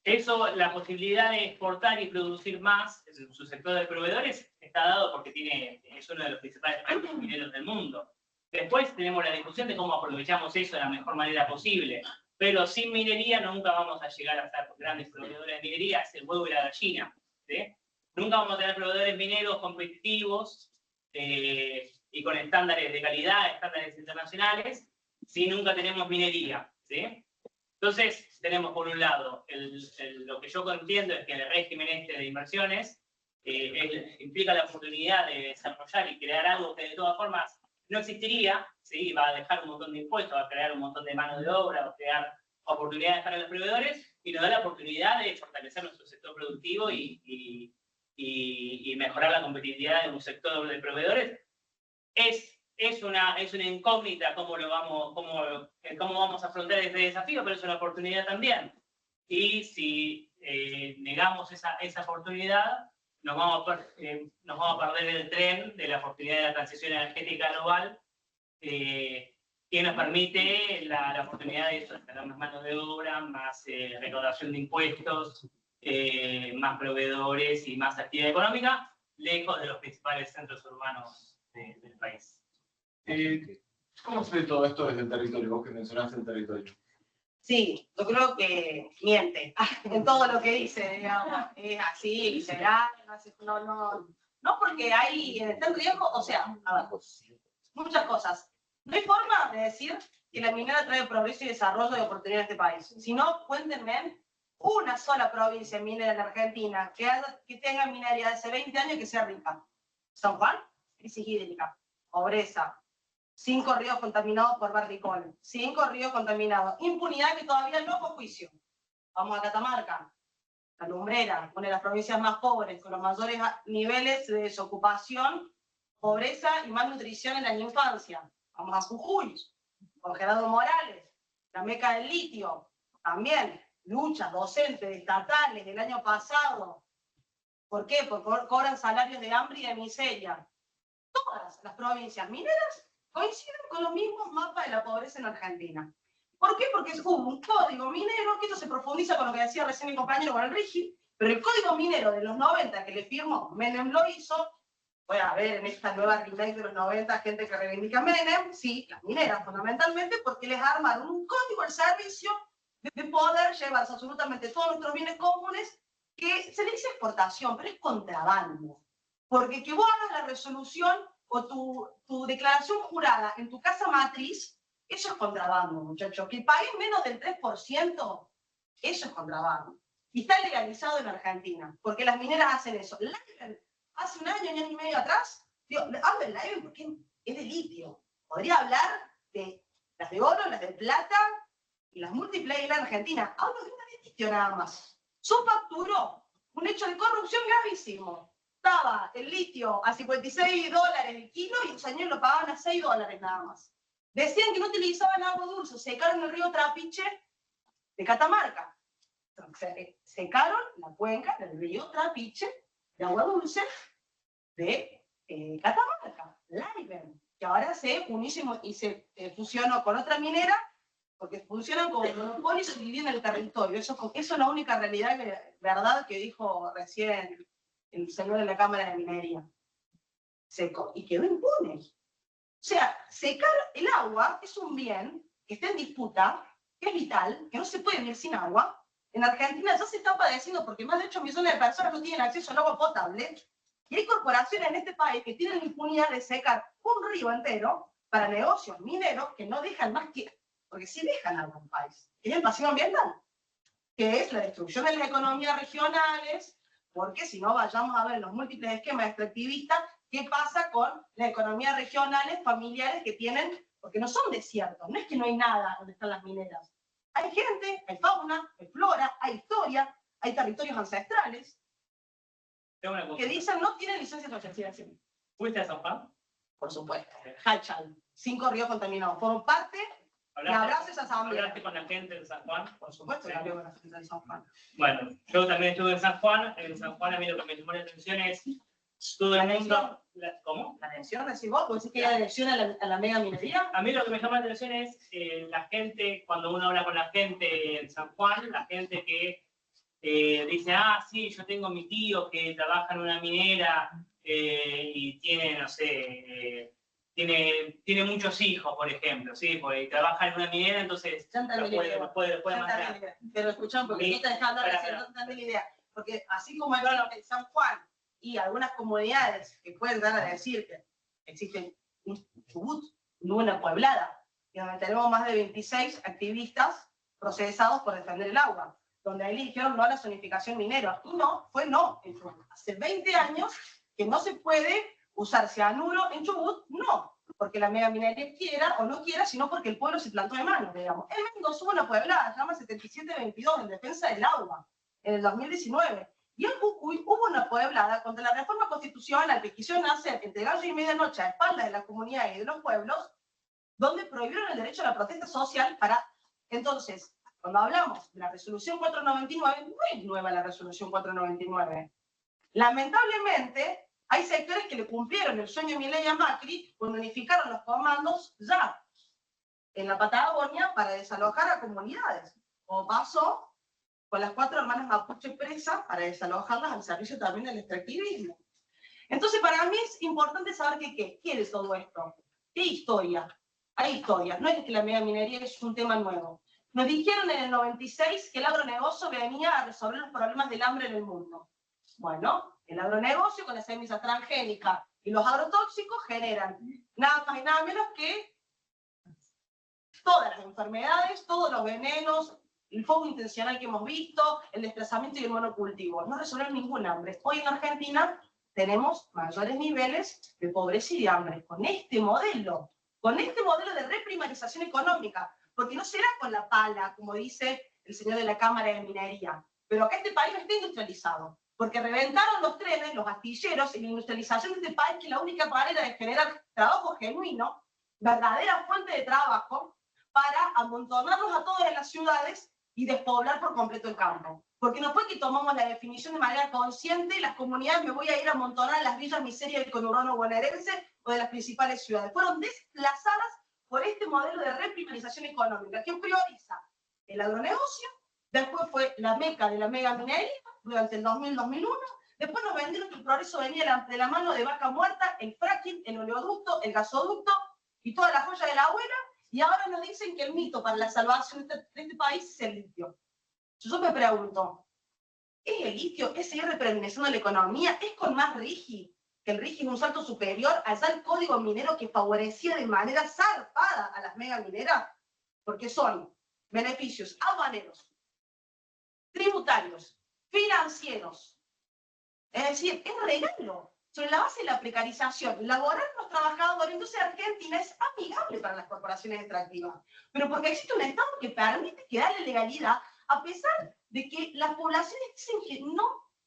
La posibilidad de exportar y producir más en su sector de proveedores está dado porque es uno de los principales países mineros del mundo. Después tenemos la discusión de cómo aprovechamos eso de la mejor manera posible. Pero sin minería nunca vamos a llegar a ser grandes proveedores de minería, es el huevo y la gallina, ¿sí? Nunca vamos a tener proveedores mineros competitivos y con estándares de calidad, estándares internacionales, si nunca tenemos minería, ¿sí? Entonces, tenemos por un lado, lo que yo entiendo es que el régimen de inversiones implica la oportunidad de desarrollar y crear algo que de todas formas no existiría, ¿sí? Va a dejar un montón de impuestos, va a crear un montón de mano de obra, va a crear oportunidades para los proveedores, y nos da la oportunidad de fortalecer nuestro sector productivo y mejorar la competitividad de un sector de proveedores. Es una incógnita cómo vamos a afrontar este desafío, pero es una oportunidad también. Y si negamos esa oportunidad, nos vamos a perder el tren de la oportunidad de la transición energética global, que nos permite la oportunidad de tener más mano de obra, más recaudación de impuestos, más proveedores y más actividad económica, lejos de los principales centros urbanos del país. ¿Cómo se ve todo esto desde el territorio? Vos que mencionaste el territorio. Sí, yo creo que miente en todo lo que dice, digamos. Es así, literal, no porque está en riesgo, o sea, a ver, muchas cosas. No hay forma de decir que la minera trae progreso y desarrollo de oportunidades a este país. Si no, cuéntenme una sola provincia minera en Argentina que tenga minería de hace 20 años y que sea rica. San Juan, crisis hídrica, pobreza, 5 ríos contaminados por barricón, 5 ríos contaminados, impunidad que todavía no fue juicio. Vamos a Catamarca, La Lumbrera, una de las provincias más pobres, con los mayores niveles de desocupación, pobreza y malnutrición en la infancia. Vamos a Jujuy, con Gerardo Morales, la meca del litio, también luchas docentes estatales del año pasado. ¿Por qué? Porque cobran salarios de hambre y de miseria. Todas las provincias mineras coinciden con los mismos mapas de la pobreza en Argentina. ¿Por qué? Porque hubo un código minero, que esto se profundiza con lo que decía recién mi compañero con el RIGI, pero el código minero de los 90 que le firmó Menem lo hizo. Voy a ver en esta nueva remake de los 90 gente que reivindica Menem, sí, las mineras fundamentalmente, porque les armaron un código al servicio de poder llevarse absolutamente todos nuestros bienes comunes, que se le dice exportación, pero es contrabando. Porque que vos hagas la resolución o tu declaración jurada en tu casa matriz, eso es contrabando, muchachos. Que paguen menos del 3%, eso es contrabando. Y está legalizado en Argentina, porque las mineras hacen eso. Hace un año y medio atrás, hablo del Laiven porque es de litio. Podría hablar de las de oro, las de plata y las múltiples en Argentina. Hablo de una de litio nada más. Subfacturó un hecho de corrupción gravísimo. Estaba el litio a $56 el kilo y los años lo pagaban a $6 nada más. Decían que no utilizaban agua dulce, secaron el río Trapiche de Catamarca. Secaron la cuenca del río Trapiche de agua dulce de Catamarca, Laiven, que ahora se unió y se fusionó con otra minera, porque funcionan como monopolio y se dividen el territorio. Eso es la única verdad que dijo recién el señor de la Cámara de Minería. Seco, y quedó impune. O sea, secar el agua es un bien que está en disputa, que es vital, que no se puede vivir sin agua. En Argentina ya se está padeciendo porque más de 8 millones de personas no tienen acceso al agua potable, y hay corporaciones en este país que tienen la impunidad de secar un río entero para negocios mineros que no dejan más que, porque sí dejan algo en el país, que es el pasivo ambiental, que es la destrucción de las economías regionales, porque si no vayamos a ver los múltiples esquemas extractivistas, qué pasa con las economías regionales, familiares que tienen, porque no son desiertos, no es que no hay nada donde están las mineras. Hay gente, hay fauna, hay flora, hay historia, hay territorios ancestrales que dicen no tienen licencia de asociación. ¿Fuiste a San Juan? Por supuesto. Hachal, 5 ríos contaminados. Fueron parte de abrazos a San Juan. ¿Hablaste con la gente de San Juan? Por supuesto que hablé con la gente de San Juan. Bueno, yo también estuve en San Juan. En San Juan a mí lo que me llamó la atención es todo el mundo. ¿Cómo? ¿La elección decís vos? ¿Vos decís que hay elección a la mega minería? A mí lo que me llama la atención es la gente, cuando uno habla con la gente en San Juan, la gente que dice, sí, yo tengo mi tío que trabaja en una minera y tiene, no sé, tiene muchos hijos, por ejemplo, ¿sí? Porque trabaja en una minera, entonces lo puede mandar. Pero escuchán, porque no te dejas hablar recién, no te dan la idea. Porque así como hay en San Juan y algunas comunidades que pueden dar a decir que existen un Chubut, una Pueblada, y donde tenemos más de 26 activistas procesados por defender el agua, donde ahí le dijeron no a la zonificación minera. Y no, fue no. Hace 20 años que no se puede usar cianuro en Chubut, no. porque la mega minería quiera o no quiera, sino porque el pueblo se plantó de mano, digamos. En Mendoza hubo una pueblada, se llama 7722, en defensa del agua, en el 2019. Y en Jujuy hubo una pueblada contra la reforma constitucional que quisieron hacer entre gallo y medianoche a espaldas de la comunidad y de los pueblos, donde prohibieron el derecho a la protesta social para... Entonces, cuando hablamos de la resolución 499, no es nueva la resolución 499. Lamentablemente, hay sectores que le cumplieron el sueño de Milei a Macri cuando unificaron los comandos ya en la Patagonia para desalojar a comunidades, como pasó con las 4 hermanas mapuche presas para desalojarlas al servicio también del extractivismo. Entonces, para mí es importante saber qué es todo esto. ¿Qué historia? Hay historia. No es que la mega minería es un tema nuevo. Nos dijeron en el 96 que el agronegocio venía a resolver los problemas del hambre en el mundo. Bueno, el agronegocio con la semilla transgénica y los agrotóxicos generan nada más y nada menos que todas las enfermedades, todos los venenos, el fuego intencional que hemos visto, el desplazamiento y el monocultivo. No resuelven ningún hambre. Hoy en Argentina tenemos mayores niveles de pobreza y de hambre con este modelo de reprimarización económica, porque no será con la pala, como dice el señor de la Cámara de Minería, pero acá este país no está industrializado, porque reventaron los trenes, los astilleros y la industrialización de este país, que es la única manera de generar trabajo genuino, verdadera fuente de trabajo, para amontonarlos a todos en las ciudades y despoblar por completo el campo. Porque no fue que tomamos la definición de manera consciente, las comunidades me voy a ir a amontonar en las villas miserias del conurbano bonaerense o de las principales ciudades. Fueron desplazadas por este modelo de reprimarización económica, que prioriza el agronegocio, después fue la meca de la mega minería durante el 2000-2001, después nos vendieron que el progreso venía de la mano de Vaca Muerta, el fracking, el oleoducto, el gasoducto y toda la joya de la abuela, y ahora nos dicen que el mito para la salvación de este país es el litio. Yo me pregunto, ¿es el litio? ¿Es seguir reprimiendo la economía? ¿Es con más RIGI? Que el RIGI es un salto superior allá el código minero que favorecía de manera zarpada a las megamineras, porque son beneficios aduaneros, tributarios, financieros. Es decir, es regalo. Sobre la base de la precarización laboral de los trabajadores, entonces Argentina es amigable para las corporaciones extractivas. Pero porque existe un Estado que permite que darle legalidad, a pesar de que las poblaciones dicen que no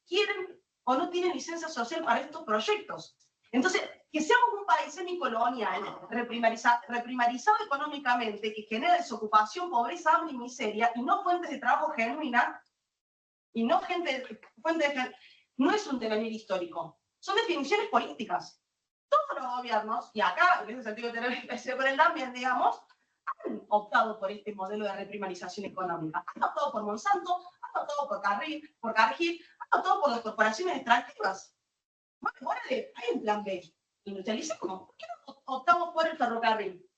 quieren o no tienen licencia social para estos proyectos. Entonces, que seamos un país semicolonial, reprimarizado económicamente, que genera desocupación, pobreza, hambre y miseria, y no fuentes de trabajo genuina, y no no es un devenir histórico. Son definiciones políticas. Todos los gobiernos, y acá, en ese sentido, tener especial con el también, digamos, han optado por este modelo de reprimarización económica. Han optado por Monsanto, han optado por Cargill, han optado por las corporaciones extractivas. Bueno, hay un plan B. Industrialicemos. ¿Por qué no optamos por el ferrocarril?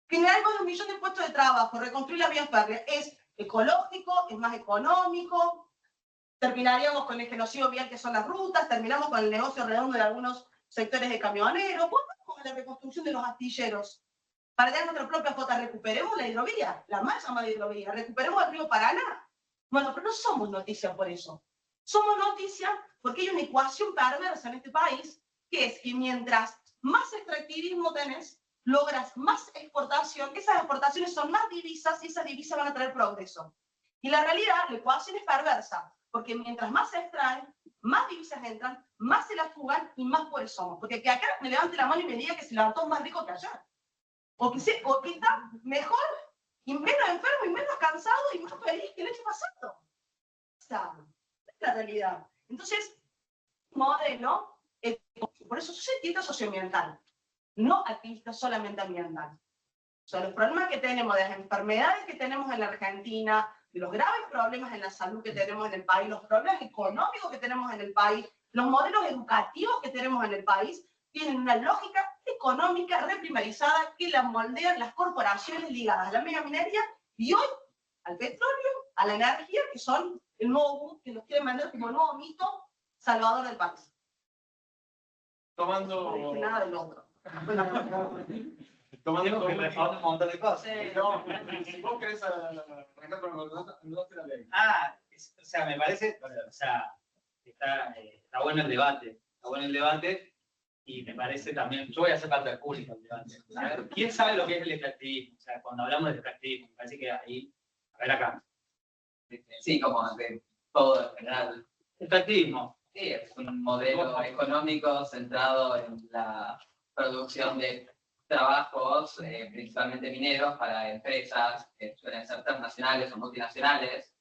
Generar más de 1 millón de puestos de trabajo, reconstruir la vía férrea. Es ecológico, es más económico. Terminaríamos con el genocidio vial que son las rutas, terminamos con el negocio redondo de algunos sectores de camioneros, volvamos con la reconstrucción de los astilleros. Para tener nuestra propia flota, recuperemos la hidrovía, la mal llamada hidrovía, recuperemos el río Paraná. Bueno, pero no somos noticia por eso. Somos noticia porque hay una ecuación perversa en este país, que es que mientras más extractivismo tenés, logras más exportación, esas exportaciones son más divisas y esas divisas van a traer progreso. Y la realidad, la ecuación es perversa, porque mientras más se extraen, más divisas entran, más se las fugan y más pobres somos. Porque que acá me levante la mano y me diga que se levantó más rico que allá. O que está mejor y menos enfermo y menos cansado y más feliz que el año pasado. Esa es la realidad. Entonces, modelo, por eso soy activista socioambiental, no activista solamente ambiental. O sea, los problemas que tenemos, de las enfermedades que tenemos en la Argentina, de los graves problemas en la salud que tenemos en el país, los problemas económicos que tenemos en el país, los modelos educativos que tenemos en el país, tienen una lógica económica reprimarizada que la moldean las corporaciones ligadas a la megaminería y hoy al petróleo, a la energía, que son el nuevo boom que nos quieren vender como el nuevo mito salvador del país. Tomando... No dije nada del otro. Tomando que reforma un montón de cosas. No, si vos querés arrancar con la ley. O sea, me parece, o sea, está bueno el debate. Está bueno el debate. Y me parece también, yo voy a hacer parte del público. A ver, ¿quién sabe lo que es el extractivismo? O sea, cuando hablamos de extractivismo, me parece que ahí, a ver acá. Sí, como de todo en general. Extractivismo. Sí, es un modelo económico centrado en la producción de trabajos, principalmente mineros, para empresas que suelen ser transnacionales o multinacionales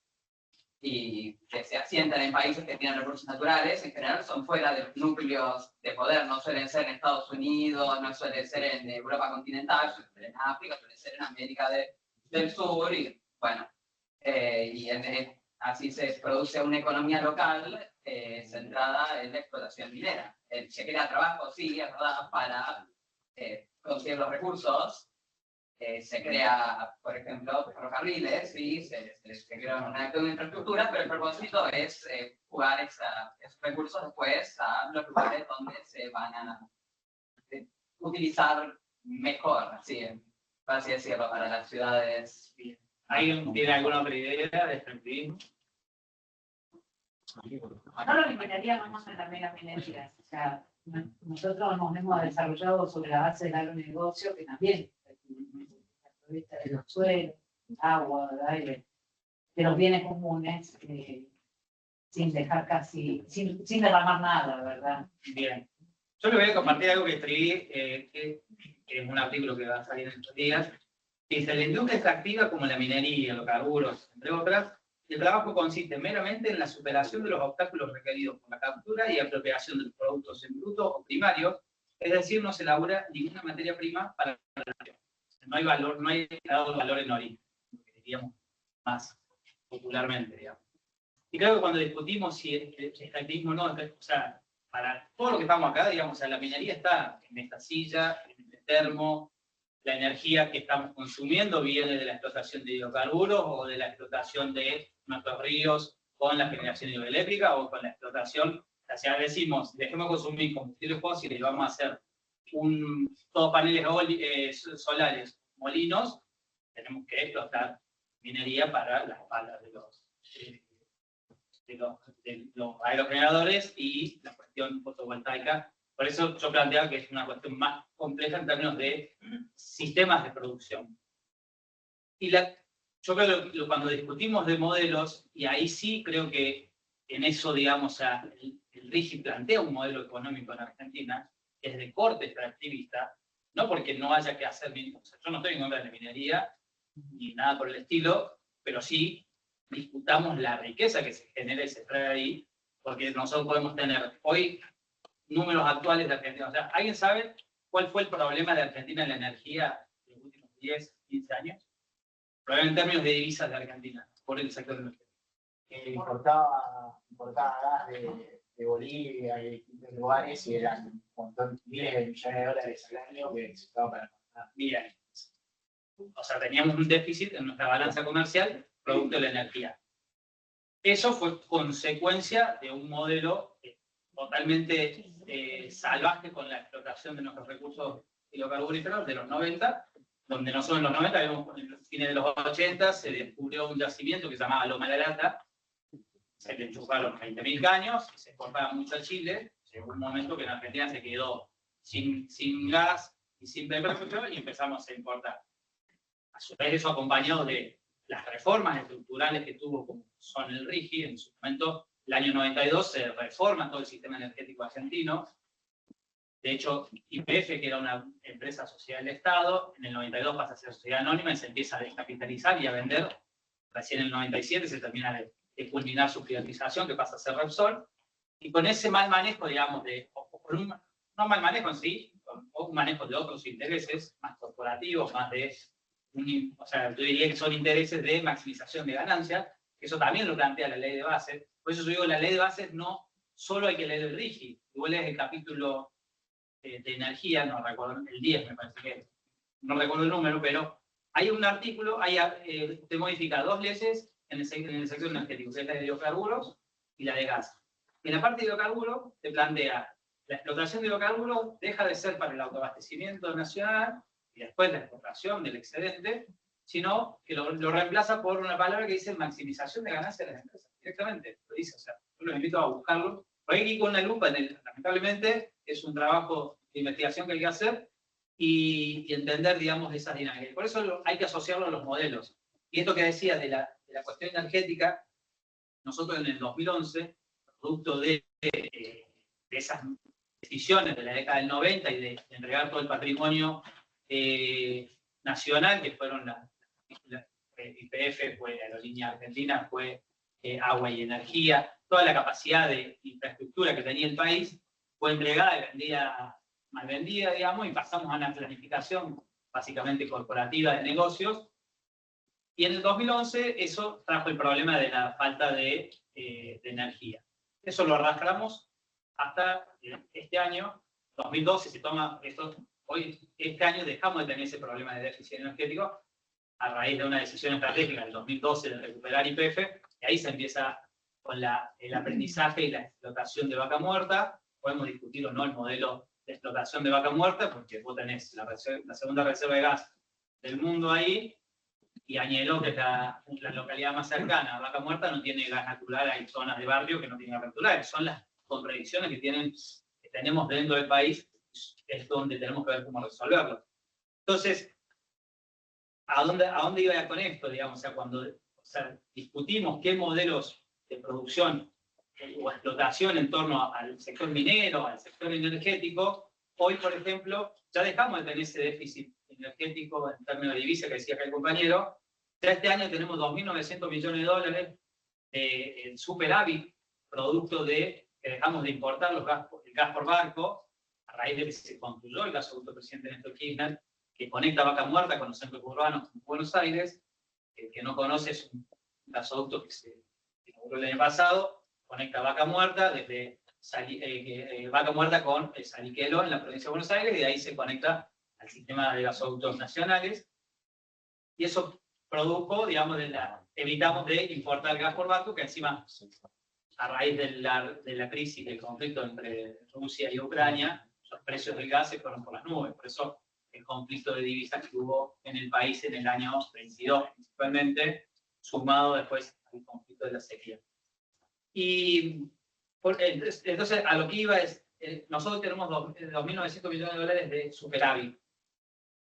y que se asientan en países que tienen recursos naturales. En general son fuera de los núcleos de poder, no suelen ser en Estados Unidos, no suelen ser en Europa continental, suelen ser en África, suelen ser en América del Sur, y bueno, así se produce una economía local centrada en la explotación minera. Se crea trabajo, sí, es verdad, para conseguir los recursos. Se crea, por ejemplo, ferrocarriles, sí, se crea una infraestructura, pero el propósito es jugar esos recursos después a los lugares donde se van a utilizar mejor, así, por así decirlo, para las ciudades. ¿Alguien tiene alguna otra idea de extractivismo? No lo limitaría más en la mega minería. O sea, nosotros nos hemos desarrollado sobre la base del agronegocio, que también aprovecha de los suelos, agua, del aire, de los bienes comunes, sin dejar casi, sin derramar nada, ¿verdad? Bien. Yo les voy a compartir algo que escribí, que es un artículo que va a salir en estos días. Dice: la industria extractiva, como la minería, los carburos, entre otras, el trabajo consiste meramente en la superación de los obstáculos requeridos por la captura y apropiación de los productos en bruto o primarios, es decir, no se elabora ninguna materia prima para la nación. No hay valor, no hay valor en origen, lo que diríamos más popularmente, digamos. Y creo que cuando discutimos si el extractivismo no, o sea, para todo lo que estamos acá, digamos, o sea, la minería está en esta silla, en este termo. La energía que estamos consumiendo viene de la explotación de hidrocarburos o de la explotación de nuestros ríos con la generación hidroeléctrica o con la explotación, o sea, decimos, dejemos consumir combustibles fósiles y vamos a hacer todos paneles solares, molinos, tenemos que explotar minería para las palas de los aerogeneradores y la cuestión fotovoltaica. Por eso yo planteaba que es una cuestión más compleja en términos de sistemas de producción. Y yo creo que cuando discutimos de modelos, y ahí sí creo que en eso, digamos, el RIGI plantea un modelo económico en Argentina, que es de corte extractivista, no porque no haya que hacer minería. O sea, yo no estoy en contra de la minería, ni nada por el estilo, pero sí discutamos la riqueza que se genera y se trae ahí, porque nosotros podemos tener hoy números actuales de Argentina. O sea, ¿alguien sabe cuál fue el problema de Argentina en la energía en los últimos 10, 15 años? Problema en términos de divisas de Argentina, por el sector energético. Importaba gas de Bolivia y de distintos lugares y eran un montón, miles de millones de dólares al año que se estaban para comprar. Bien. O sea, teníamos un déficit en nuestra balanza comercial producto de la energía. Eso fue consecuencia de un modelo totalmente salvaje con la explotación de nuestros recursos hidrocarburíferos de los 90, donde nosotros en los 90, en los fines de los 80, se descubrió un yacimiento que se llamaba Loma de la Lata, se le enchufaron 20.000 caños, se exportaba mucho a Chile, llegó un momento que en Argentina se quedó sin gas y sin petróleo y empezamos a importar. A su vez eso acompañado de las reformas estructurales que tuvo, como son el RIGI, en su momento, el año 92, se reforma todo el sistema energético argentino. De hecho, YPF, que era una empresa social del Estado, en el 92 pasa a ser sociedad anónima y se empieza a descapitalizar y a vender. Recién en el 97 se termina de culminar su privatización, que pasa a ser Repsol. Y con ese mal manejo, digamos, no mal manejo en sí, con un manejo de otros intereses, más corporativos, más de, o sea, yo diría que son intereses de maximización de ganancias, eso también lo plantea la ley de bases. Por eso yo digo, la ley de bases no solo hay que leer el RIGI, igual es el capítulo de energía, no recuerdo, el 10 me parece que es, no recuerdo el número, pero hay un artículo, te modifica dos leyes en el sector energético, que es la de hidrocarburos y la de gas. En la parte de hidrocarburos te plantea, la explotación de hidrocarburos deja de ser para el autoabastecimiento nacional y después la exportación del excedente, sino que lo reemplaza por una palabra que dice maximización de ganancias de las empresas. Directamente, lo dice, o sea, yo los invito a buscarlo, Por ahí con una lupa, lamentablemente, es un trabajo de investigación que hay que hacer y entender, digamos, esas dinámicas. Por eso hay que asociarlo a los modelos. Y esto que decía de la cuestión energética, nosotros en el 2011, producto de esas decisiones de la década del 90 y de entregar todo el patrimonio nacional, que fueron la YPF, fue Aerolínea Argentina, fue Agua y Energía, toda la capacidad de infraestructura que tenía el país fue entregada y vendida, mal vendida, digamos, y pasamos a una planificación básicamente corporativa de negocios. Y en el 2011 eso trajo el problema de la falta de energía. Eso lo arrastramos hasta este año, 2012, se toma esto, este año dejamos de tener ese problema de déficit energético a raíz de una decisión estratégica del 2012 de recuperar YPF, y ahí se empieza con el aprendizaje y la explotación de vaca muerta. Podemos discutir o no el modelo de explotación de vaca muerta, porque vos tenés la segunda reserva de gas del mundo ahí, y Añelo, que es la localidad más cercana a Vaca Muerta, no tiene gas natural, hay zonas de barrio que no tienen gas natural. Son las contradicciones que tenemos dentro del país, es donde tenemos que ver cómo resolverlo. Entonces, ¿a dónde iba con esto? Digamos, o sea, cuando discutimos qué modelos de producción o explotación en torno al sector minero, al sector energético, hoy, por ejemplo, ya dejamos de tener ese déficit energético en términos de divisa que decía acá el compañero. Ya este año tenemos 2.900 millones de dólares en superávit, producto de que dejamos de importar el gas por barco, a raíz de que se construyó el gasoducto presidente Néstor Kirchner, que conecta Vaca Muerta con los centros urbanos de Buenos Aires. El que no conoce es un gasoducto que se inauguró el año pasado, conecta Vaca Muerta desde Vaca Muerta con Saliqueló en la provincia de Buenos Aires, y de ahí se conecta al sistema de gasoductos nacionales, y eso produjo, digamos, evitamos de importar gas por barco, que encima, a raíz de la crisis, del conflicto entre Rusia y Ucrania, los precios del gas se fueron por las nubes. Por eso el conflicto de divisas que hubo en el país en el año 22, principalmente, sumado después al conflicto de la sequía. Y entonces, a lo que iba es, nosotros tenemos 2.900 millones de dólares de superávit,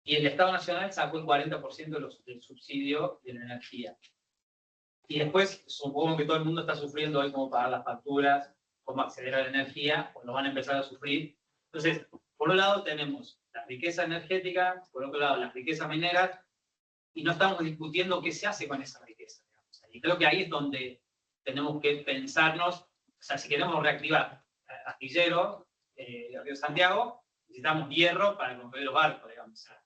y el Estado Nacional sacó el 40% del subsidio de la energía. Y después, supongo que todo el mundo está sufriendo hoy cómo pagar las facturas, cómo acceder a la energía, o lo van a empezar a sufrir. Entonces, por un lado tenemos la riqueza energética, por otro lado las riquezas mineras, y no estamos discutiendo qué se hace con esa riqueza. Y creo que ahí es donde tenemos que pensarnos, o sea, si queremos reactivar Astillero, Río Santiago, necesitamos hierro para construir los barcos, digamos. O sea,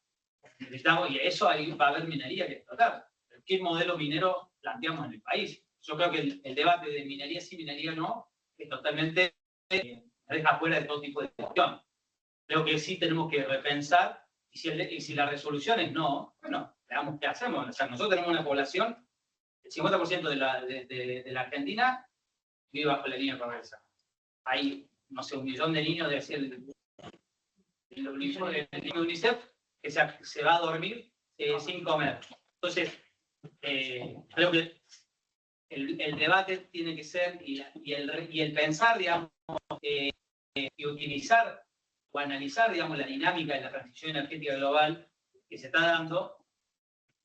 necesitamos, y eso ahí va a haber minería que explotar. ¿Qué modelo minero planteamos en el país? Yo creo que el debate de minería sí, minería no, es totalmente, deja fuera de todo tipo de discusión. Creo que sí tenemos que repensar, y si la resolución es no, bueno, veamos qué hacemos. O sea, nosotros tenemos una población, el 50% de la Argentina vive bajo la línea de pobreza. Hay, no sé, 1 millón de niños, el niño de UNICEF, que se va a dormir sin comer. Entonces, creo que el debate tiene que ser, y el pensar, digamos, y utilizar o analizar, digamos, la dinámica de la transición energética global que se está dando,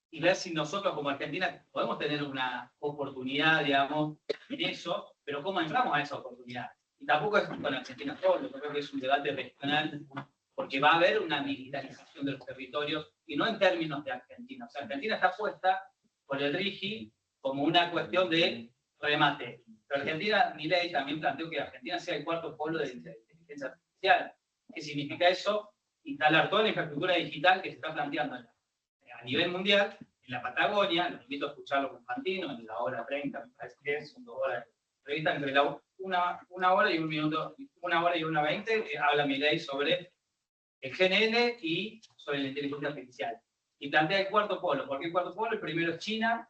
y ver si nosotros como Argentina podemos tener una oportunidad, digamos, en eso, pero cómo entramos a esa oportunidad. Y tampoco es con Argentina solo, creo que es un debate regional, porque va a haber una militarización de los territorios, y no en términos de Argentina. O sea, Argentina está puesta por el RIGI como una cuestión de remate. Pero Argentina, Milei también planteó que Argentina sea el cuarto polo de inteligencia artificial. ¿Qué significa eso? Instalar toda la infraestructura digital que se está planteando a nivel mundial, en la Patagonia. Los invito a escucharlo con Fantino en la hora 30, me parece que es, 2 horas de entrevista, entre una hora y 1 minuto, 1 hora y 1:20, habla Milei sobre el GNL y sobre la inteligencia artificial. Y plantea el cuarto polo. ¿Por qué el cuarto polo? El primero es China,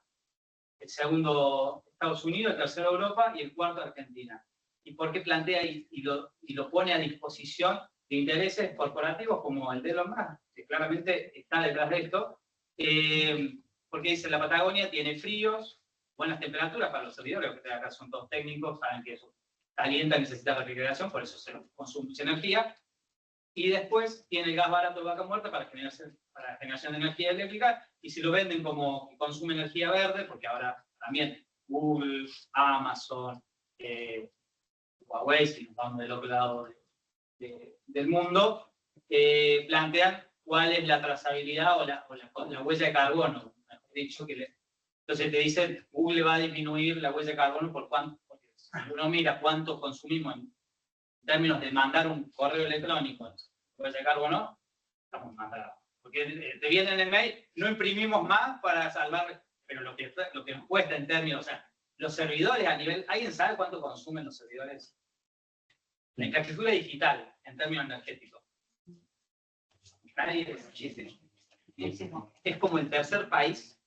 el segundo Estados Unidos, el tercero Europa y el cuarto Argentina. ¿Y por qué plantea y lo pone a disposición de intereses corporativos como el de Elon Musk, que claramente está detrás de esto? Porque dice, la Patagonia tiene fríos, buenas temperaturas para los servidores, que acá son todos técnicos, saben que eso calienta, necesita refrigeración, por eso se consume mucha energía. Y después tiene el gas barato de vaca muerta para generación de energía eléctrica, y si lo venden como que consume energía verde, porque ahora también Google, Amazon, Huawei, si nos vamos del otro lado del mundo, plantean cuál es la trazabilidad o la huella de carbono, mejor dicho, entonces te dicen, Google va a disminuir la huella de carbono por cuánto, porque si uno mira cuánto consumimos en términos de mandar un correo electrónico, huella de carbono, estamos mandados. Porque te viene en el mail, no imprimimos más para salvar, pero lo que nos cuesta en términos, o sea, los servidores a nivel, ¿alguien sabe cuánto consumen los servidores? La infraestructura digital, en términos energéticos. Nadie muchísimo. Es como el tercer país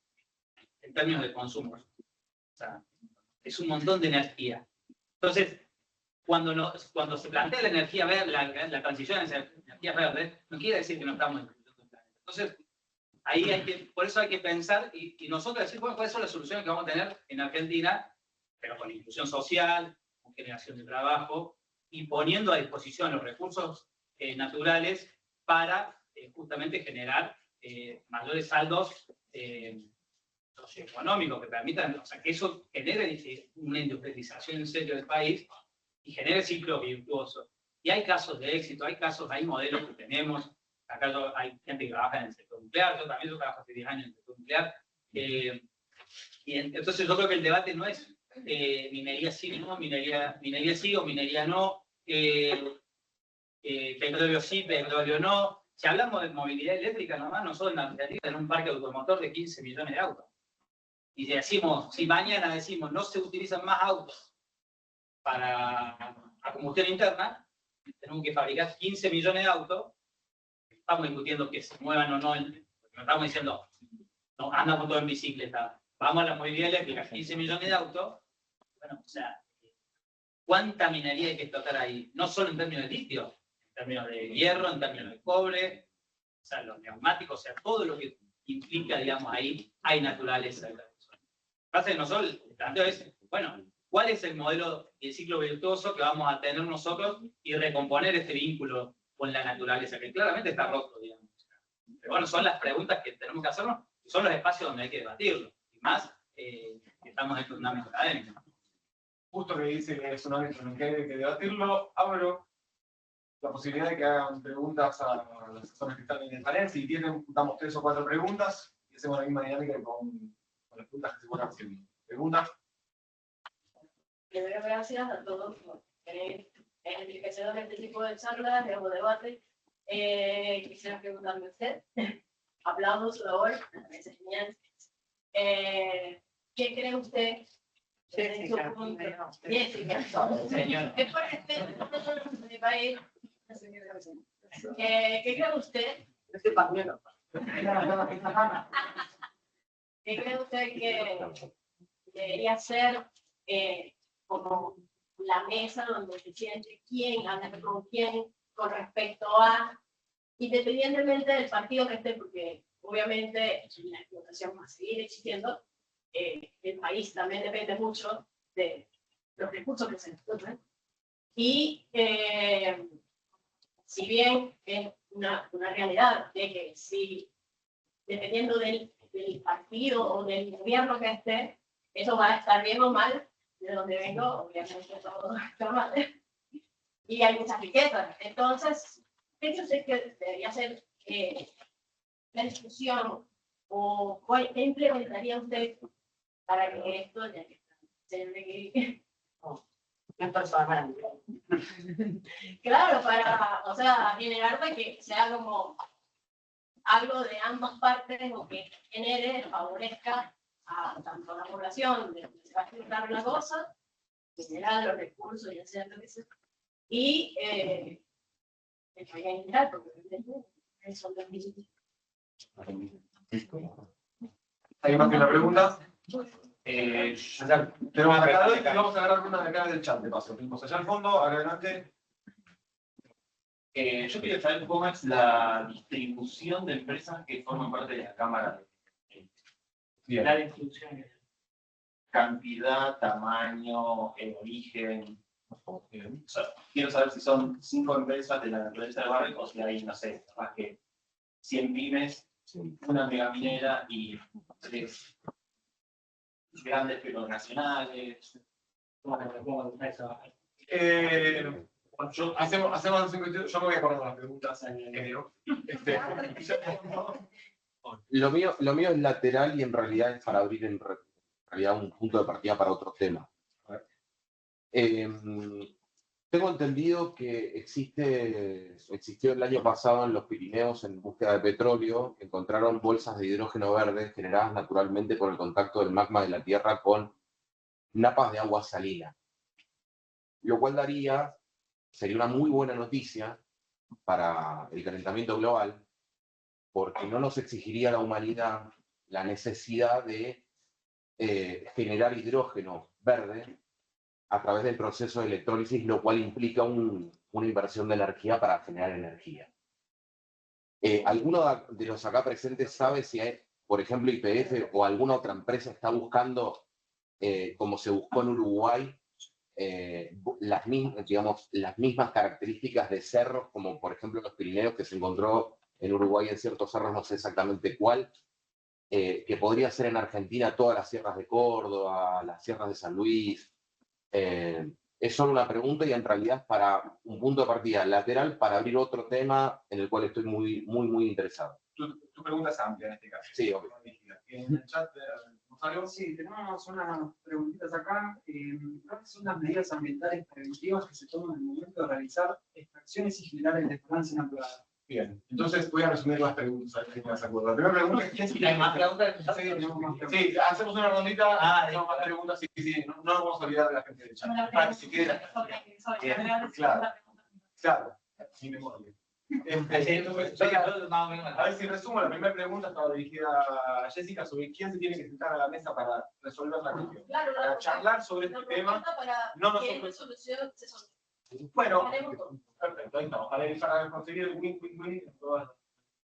en términos de consumo. O sea, es un montón de energía. Entonces, cuando se plantea la energía verde, la transición hacia energías verdes, no quiere decir que no estamos incluyendo el planeta. Entonces, ahí por eso hay que pensar, y nosotros decir, bueno, cuáles son las soluciones que vamos a tener en Argentina, pero con inclusión social, con generación de trabajo, y poniendo a disposición los recursos naturales para justamente generar mayores saldos socioeconómicos que permitan, o sea, que eso genere una industrialización en serio del país y genere ciclos virtuosos. Y hay casos de éxito, hay modelos que tenemos. Acá hay gente que trabaja en el sector nuclear, yo también trabajo hace 10 años en el sector nuclear. Y entonces yo creo que el debate no es minería sí, no, minería sí o minería no, petróleo sí, petróleo no. Si hablamos de movilidad eléctrica, nomás nosotros en Argentina tenemos un parque automotor de 15 millones de autos. Y si mañana decimos no se utilizan más autos para combustión interna, tenemos que fabricar 15 millones de autos, estamos discutiendo que se muevan o no, no estamos diciendo, no, andamos todos en bicicleta, vamos a la movilidad eléctrica, 15 millones de autos, bueno, o sea, ¿cuánta minería hay que tocar ahí? No solo en términos de litio, en términos de hierro, en términos de cobre, o sea, los neumáticos, o sea, todo lo que implica, digamos, ahí hay naturaleza. Lo que pasa es que nosotros, el planteo es, bueno, ¿cuál es el modelo y el ciclo virtuoso que vamos a tener nosotros y recomponer este vínculo con la naturaleza, que claramente está roto, digamos? Pero bueno, son las preguntas que tenemos que hacernos y son los espacios donde hay que debatirlo. Y más, estamos dentro de un ámbito académico. Justo que dice que es un ámbito en el que hay que debatirlo, abro la posibilidad de que hagan preguntas a las personas que están en el panel. Si tienen, damos 3 o 4 preguntas y hacemos la misma dinámica con las preguntas que se fueron haciendo. ¿Preguntas? Primero, gracias a todos por tener enriquecedor este tipo de charlas o debates. Quisiera preguntarle a usted, aplaudo su labor, me parece genial. ¿Qué cree usted? Jessica, Jessica, es por respeto de mi país. ¿Qué cree usted? ¿Qué cree usted que debería ser como la mesa donde se siente quién habla con quién con respecto a, independientemente del partido que esté, porque obviamente la explotación va a seguir existiendo, el país también depende mucho de los recursos que se explotan, y si bien es una realidad de que si, dependiendo del partido o del gobierno que esté, eso va a estar bien o mal, de donde vengo, obviamente todo está mal, y hay muchas riquezas. Entonces, ¿qué cree usted que debería ser la discusión o qué implementaría usted para que esto, ya que es personal. claro, para, o sea, generar de que sea como algo de ambas partes o que genere, favorezca a tanto a la población de donde se va a explotar la cosa, generar los recursos y hacer lo que sea, y el país en general, porque son los mismos. ¿Hay más que una pregunta? Tenemos acá dos y vamos a agarrar una de acá del chat de paso. Tenemos allá al fondo, adelante. Yo quería saber cómo es la distribución de empresas que forman parte de la Cámara. Bien. La distribución. Cantidad, tamaño, origen. Quiero saber si son 5 empresas de la naturaleza del barrio o si hay, no sé, más que 100 pymes, una megaminera y 3 grandes pero nacionales. Hacemos yo me voy a acordar las preguntas que digo. Lo mío es lateral y en realidad es para abrir en realidad un punto de partida para otro tema. Tengo entendido que existió el año pasado en los Pirineos en búsqueda de petróleo, encontraron bolsas de hidrógeno verde generadas naturalmente por el contacto del magma de la Tierra con napas de agua salina. Lo cual sería una muy buena noticia para el calentamiento global, porque no nos exigiría a la humanidad la necesidad de generar hidrógeno verde a través del proceso de electrólisis, lo cual implica una inversión de energía para generar energía. ¿Alguno de los acá presentes sabe si hay, por ejemplo, YPF o alguna otra empresa está buscando, como se buscó en Uruguay, las mismas características de cerros, como por ejemplo los Pirineos, que se encontró en Uruguay en ciertos cerros, no sé exactamente cuál, que podría ser en Argentina todas las sierras de Córdoba, las sierras de San Luis? Es solo una pregunta y en realidad es para un punto de partida lateral para abrir otro tema en el cual estoy muy interesado. Tu pregunta es amplia en este caso. Sí, obvio. En el chat, Rosario. Sí, tenemos unas preguntitas acá. ¿Cuáles son las medidas ambientales preventivas que se toman en el momento de realizar extracciones y generar el desbalance natural? Bien, entonces voy a resumir las preguntas, a ver si te vas a acordar. La primera pregunta es: ¿quién se ¿Hay más preguntas? Sí, hacemos una rondita, tenemos más preguntas, sí, no nos vamos a olvidar de la gente del chat. Para que se quede. Claro, mi memoria. A ver si resumo, la primera pregunta estaba dirigida a Jessica sobre quién se tiene que sentar a la mesa para resolver la cuestión. Claro, Para charlar sobre este tema. No nosotros. Bueno, perfecto, ahí estamos. Para conseguir el win-win-win en todas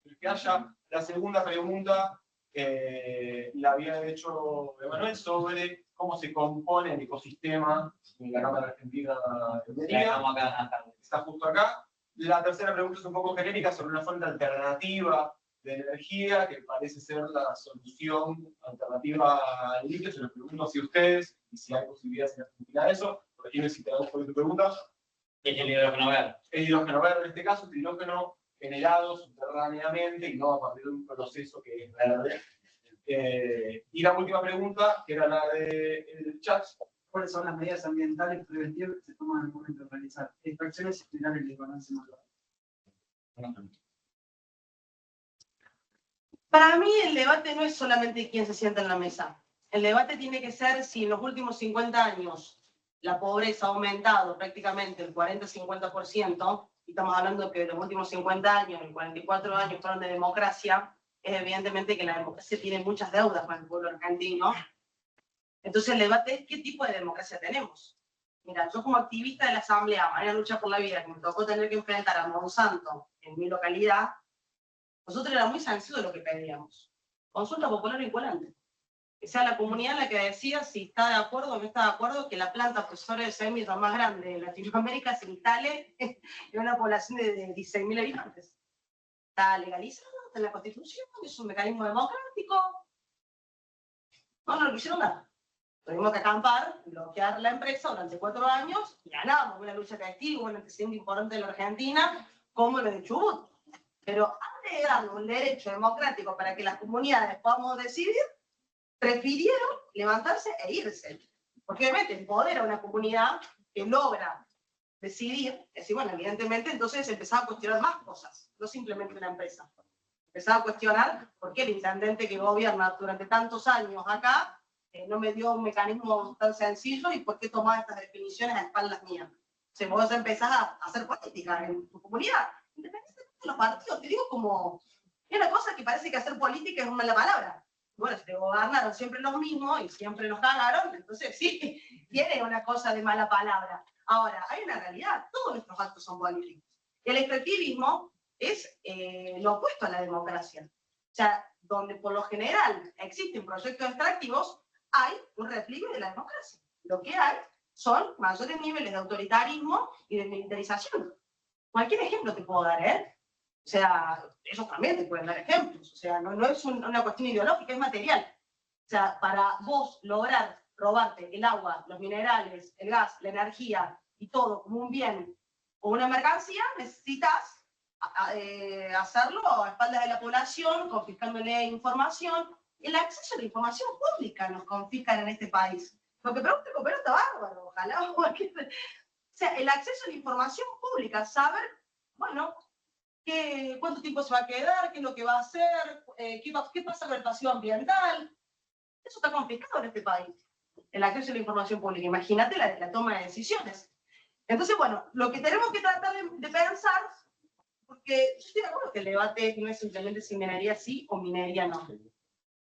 las que haya. La segunda pregunta la había hecho Emanuel sobre cómo se compone el ecosistema de la Cámara Argentina de Minería. Está justo acá. La tercera pregunta es un poco genérica sobre una fuente alternativa de energía que parece ser la solución alternativa al litio. Se lo pregunto si ustedes, y si hay posibilidades en Argentina de eso. Corregime si te hago por tu pregunta. El hidrógeno verde. El hidrógeno verde, en este caso, es hidrógeno generado subterráneamente y no a partir de un proceso que es verde. Y la última pregunta, que era la del chat. ¿Cuáles son las medidas ambientales preventivas que se toman en el momento de realizar extracciones y generar el desbalance natural? Para mí el debate no es solamente quién se sienta en la mesa. El debate tiene que ser si en los últimos 50 años la pobreza ha aumentado prácticamente el 40-50%, y estamos hablando que en los últimos 50 años, en 44 años fueron de democracia, es evidentemente que la democracia tiene muchas deudas con el pueblo argentino. Entonces el debate es qué tipo de democracia tenemos. Mira, yo como activista de la Asamblea, María Lucha por la Vida, que me tocó tener que enfrentar a Monsanto en mi localidad, nosotros era muy sencillo lo que pedíamos. Consulta popular vinculante. Que sea la comunidad la que decida si está de acuerdo o no está de acuerdo que la planta procesora de semillas más grande de Latinoamérica se instale en una población de 16.000 habitantes. Está legalizado, está en la Constitución, es un mecanismo democrático. No lo quisieron nada. Tuvimos que acampar, bloquear la empresa durante 4 años y ganamos una lucha de testigo, un antecedente importante de la Argentina, como lo de Chubut. Pero antes de darnos un derecho democrático para que las comunidades podamos decidir, prefirieron levantarse e irse. Porque obviamente empodera a una comunidad que logra decidir, y así, bueno, evidentemente entonces empezaba a cuestionar más cosas, no simplemente una empresa. Empezaba a cuestionar por qué el intendente que gobierna durante tantos años acá no me dio un mecanismo tan sencillo y por qué tomaba estas definiciones a espaldas mías. O sea, vos empezás a hacer política en tu comunidad, independientemente de los partidos. Te digo como, es una cosa que parece que hacer política es una mala palabra. Bueno, si te gobernaron siempre los mismos y siempre nos cagaron, entonces sí, tiene una cosa de mala palabra. Ahora, hay una realidad, todos nuestros actos son políticos. El extractivismo es lo opuesto a la democracia. O sea, donde por lo general existen proyectos extractivos, hay un repliegue de la democracia. Lo que hay son mayores niveles de autoritarismo y de militarización. Cualquier ejemplo te puedo dar, ¿eh? O sea, ellos también te pueden dar ejemplos. O sea, no es una cuestión ideológica, es material. O sea, para vos lograr robarte el agua, los minerales, el gas, la energía y todo como un bien o una mercancía, necesitas hacerlo a espaldas de la población, confiscándole información. El acceso a la información pública nos confiscan en este país. Lo que pregunta el copero está bárbaro, ojalá. O sea, el acceso a la información pública, saber, bueno, cuánto tiempo se va a quedar, qué es lo que va a hacer, qué pasa con el pasivo ambiental. Eso está confiscado en este país, el acceso a la información pública. Imagínate la toma de decisiones. Entonces, bueno, lo que tenemos que tratar de pensar, porque yo estoy de acuerdo que el debate no es simplemente si minería sí o minería no.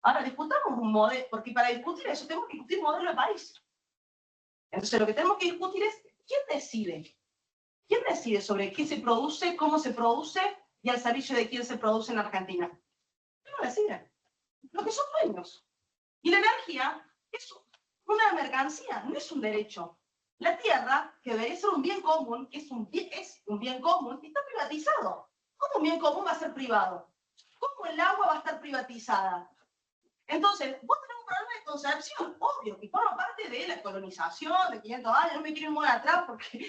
Ahora, discutamos un modelo, porque para discutir eso tenemos que discutir modelo de país. Entonces, lo que tenemos que discutir es quién decide. ¿Quién decide sobre qué se produce, cómo se produce y al servicio de quién se produce en Argentina? ¿Quién lo decide? Los que son dueños. Y la energía es una mercancía, no es un derecho. La tierra, que debería ser un bien común, es un bien común y está privatizado. ¿Cómo un bien común va a ser privado? ¿Cómo el agua va a estar privatizada? Entonces, vos tenés un problema de concepción, obvio, que forma parte de la colonización de 500 años, no me quiero ir muy atrás porque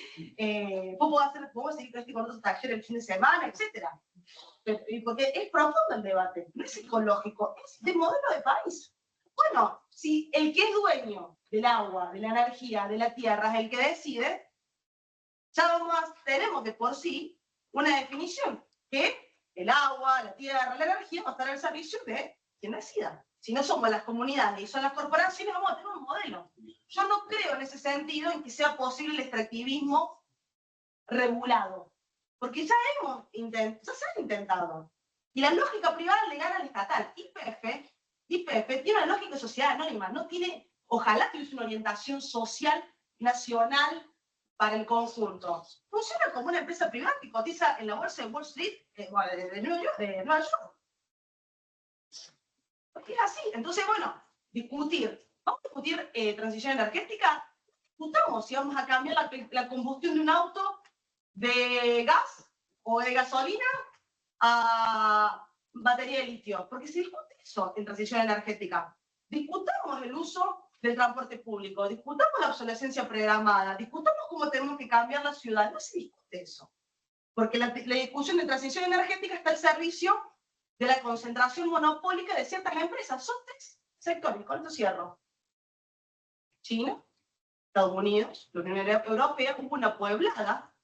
podemos seguir con otros talleres el fin de semana, etc. Porque es profundo el debate, no es psicológico, es de modelo de país. Bueno, si el que es dueño del agua, de la energía, de la tierra es el que decide, ya tenemos de por sí una definición, que el agua, la tierra, la energía va a estar al servicio de quien decida. Si no somos las comunidades y son las corporaciones, vamos a tener un modelo. Yo no creo en ese sentido en que sea posible el extractivismo regulado, porque ya se ha intentado. Y la lógica privada le gana al estatal. YPF tiene una lógica de sociedad anónima, no tiene, ojalá tuviese una orientación social nacional para el conjunto. Funciona como una empresa privada que cotiza en la bolsa de Wall Street de Nueva York. Porque es así. Entonces, bueno, ¿vamos a discutir transición energética? Discutamos si vamos a cambiar la combustión de un auto de gas o de gasolina a batería de litio, porque se discute eso en transición energética. Discutamos el uso del transporte público, discutamos la obsolescencia programada, discutamos cómo tenemos que cambiar la ciudad, no se discute eso. Porque la discusión de transición energética está al servicio de la concentración monopólica de ciertas empresas. Son 3 sectores, con esto cierro. China, Estados Unidos, la Unión Europea, hubo una pueblada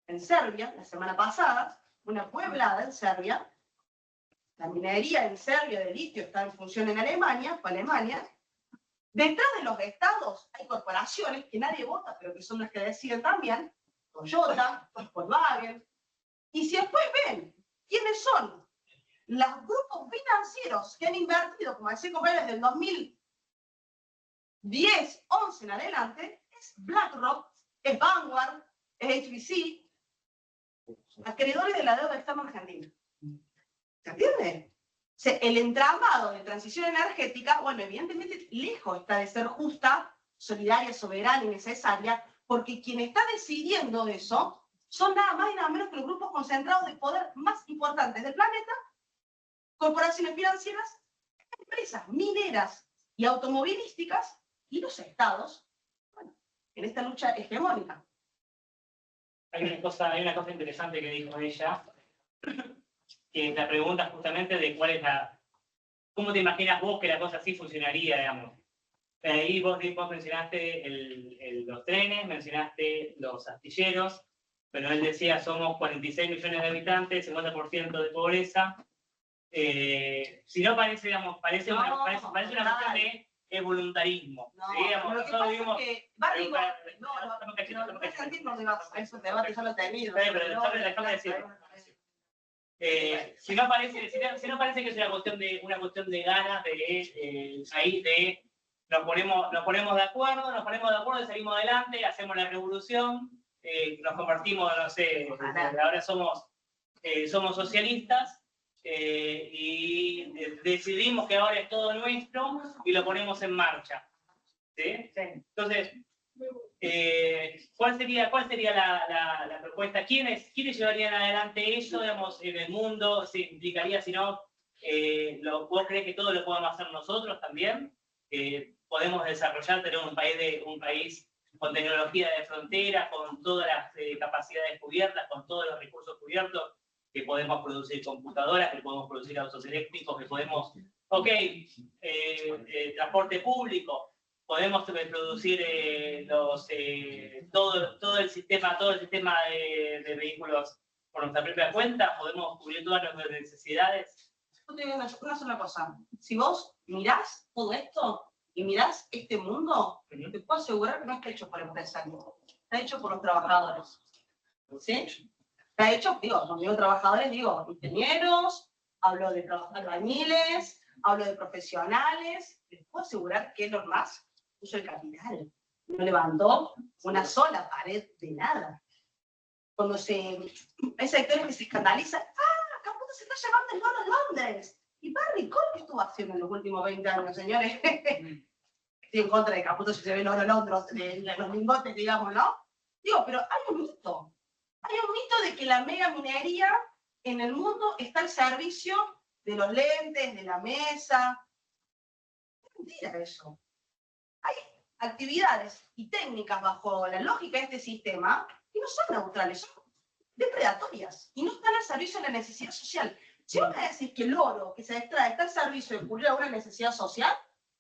en Serbia la semana pasada, una pueblada en Serbia. La minería en Serbia de litio está en función en Alemania, fue Alemania. Detrás de los estados hay corporaciones que nadie vota, pero que son las que deciden también, Toyota, Volkswagen. Y si después ven quiénes son los grupos financieros que han invertido, como decía compañeros, desde el 2010, 11 en adelante, es BlackRock, es Vanguard, es HBC, acreedores de la deuda externa argentina. ¿Se entiende? O sea, el entramado de transición energética, bueno, evidentemente lejos está de ser justa, solidaria, soberana y necesaria, porque quien está decidiendo eso son nada más y nada menos que los grupos concentrados de poder más importantes del planeta, corporaciones financieras, empresas mineras y automovilísticas, y los estados, bueno, en esta lucha hegemónica. Hay una cosa interesante que dijo ella, que la pregunta justamente de cuál es ¿cómo te imaginas vos que la cosa así funcionaría, digamos? Ahí vos mencionaste los trenes, mencionaste los astilleros, pero él decía somos 46 millones de habitantes, 50% de pobreza. Si no parece, digamos, parece una cuestión de voluntarismo. No, ¿sí? Digamos, lo que pasa es que esos debates ya lo he tenido. Si no parece que es una cuestión de ganas de nos ponemos de acuerdo y salimos adelante, hacemos la revolución, nos convertimos, no sé, ahora somos socialistas y decidimos que ahora es todo nuestro y lo ponemos en marcha. ¿sí? Entonces, ¿Cuál sería la propuesta? ¿Quiénes llevarían adelante eso, digamos, en el mundo? ¿Se implicaría, si no, vos crees que todo lo podemos hacer nosotros también? ¿Podemos desarrollar, tener un país con tecnología de frontera, con todas las capacidades cubiertas, con todos los recursos cubiertos, que podemos producir computadoras, que podemos producir autos eléctricos, que podemos, transporte público, podemos producir todo el sistema de vehículos por nuestra propia cuenta, podemos cubrir todas nuestras necesidades? Yo te digo una sola cosa. Si vos mirás todo esto y mirás este mundo, te puedo asegurar que no está hecho por empresarios, está hecho por los trabajadores. ¿Sí? Está hecho, cuando digo trabajadores, digo ingenieros, hablo de albañiles, hablo de profesionales. Les puedo asegurar que Elon Musk puso el capital, no levantó una sola pared de nada. Cuando hay sectores que se escandalizan, Caputo se está llevando el oro a Londres. ¿Y Barry Cole qué estuvo haciendo en los últimos 20 años, señores? Estoy en contra de Caputo si se ve el oro a Londres, de los lingotes, digamos, ¿no? Digo, pero hay un mito. Hay un mito de que la mega minería en el mundo está al servicio de los lentes, de la mesa. Es mentira eso. Hay actividades y técnicas bajo la lógica de este sistema que no son neutrales, son depredatorias y no están al servicio de la necesidad social. Si vos me decís que el oro que se extrae está al servicio de cubrir alguna necesidad social,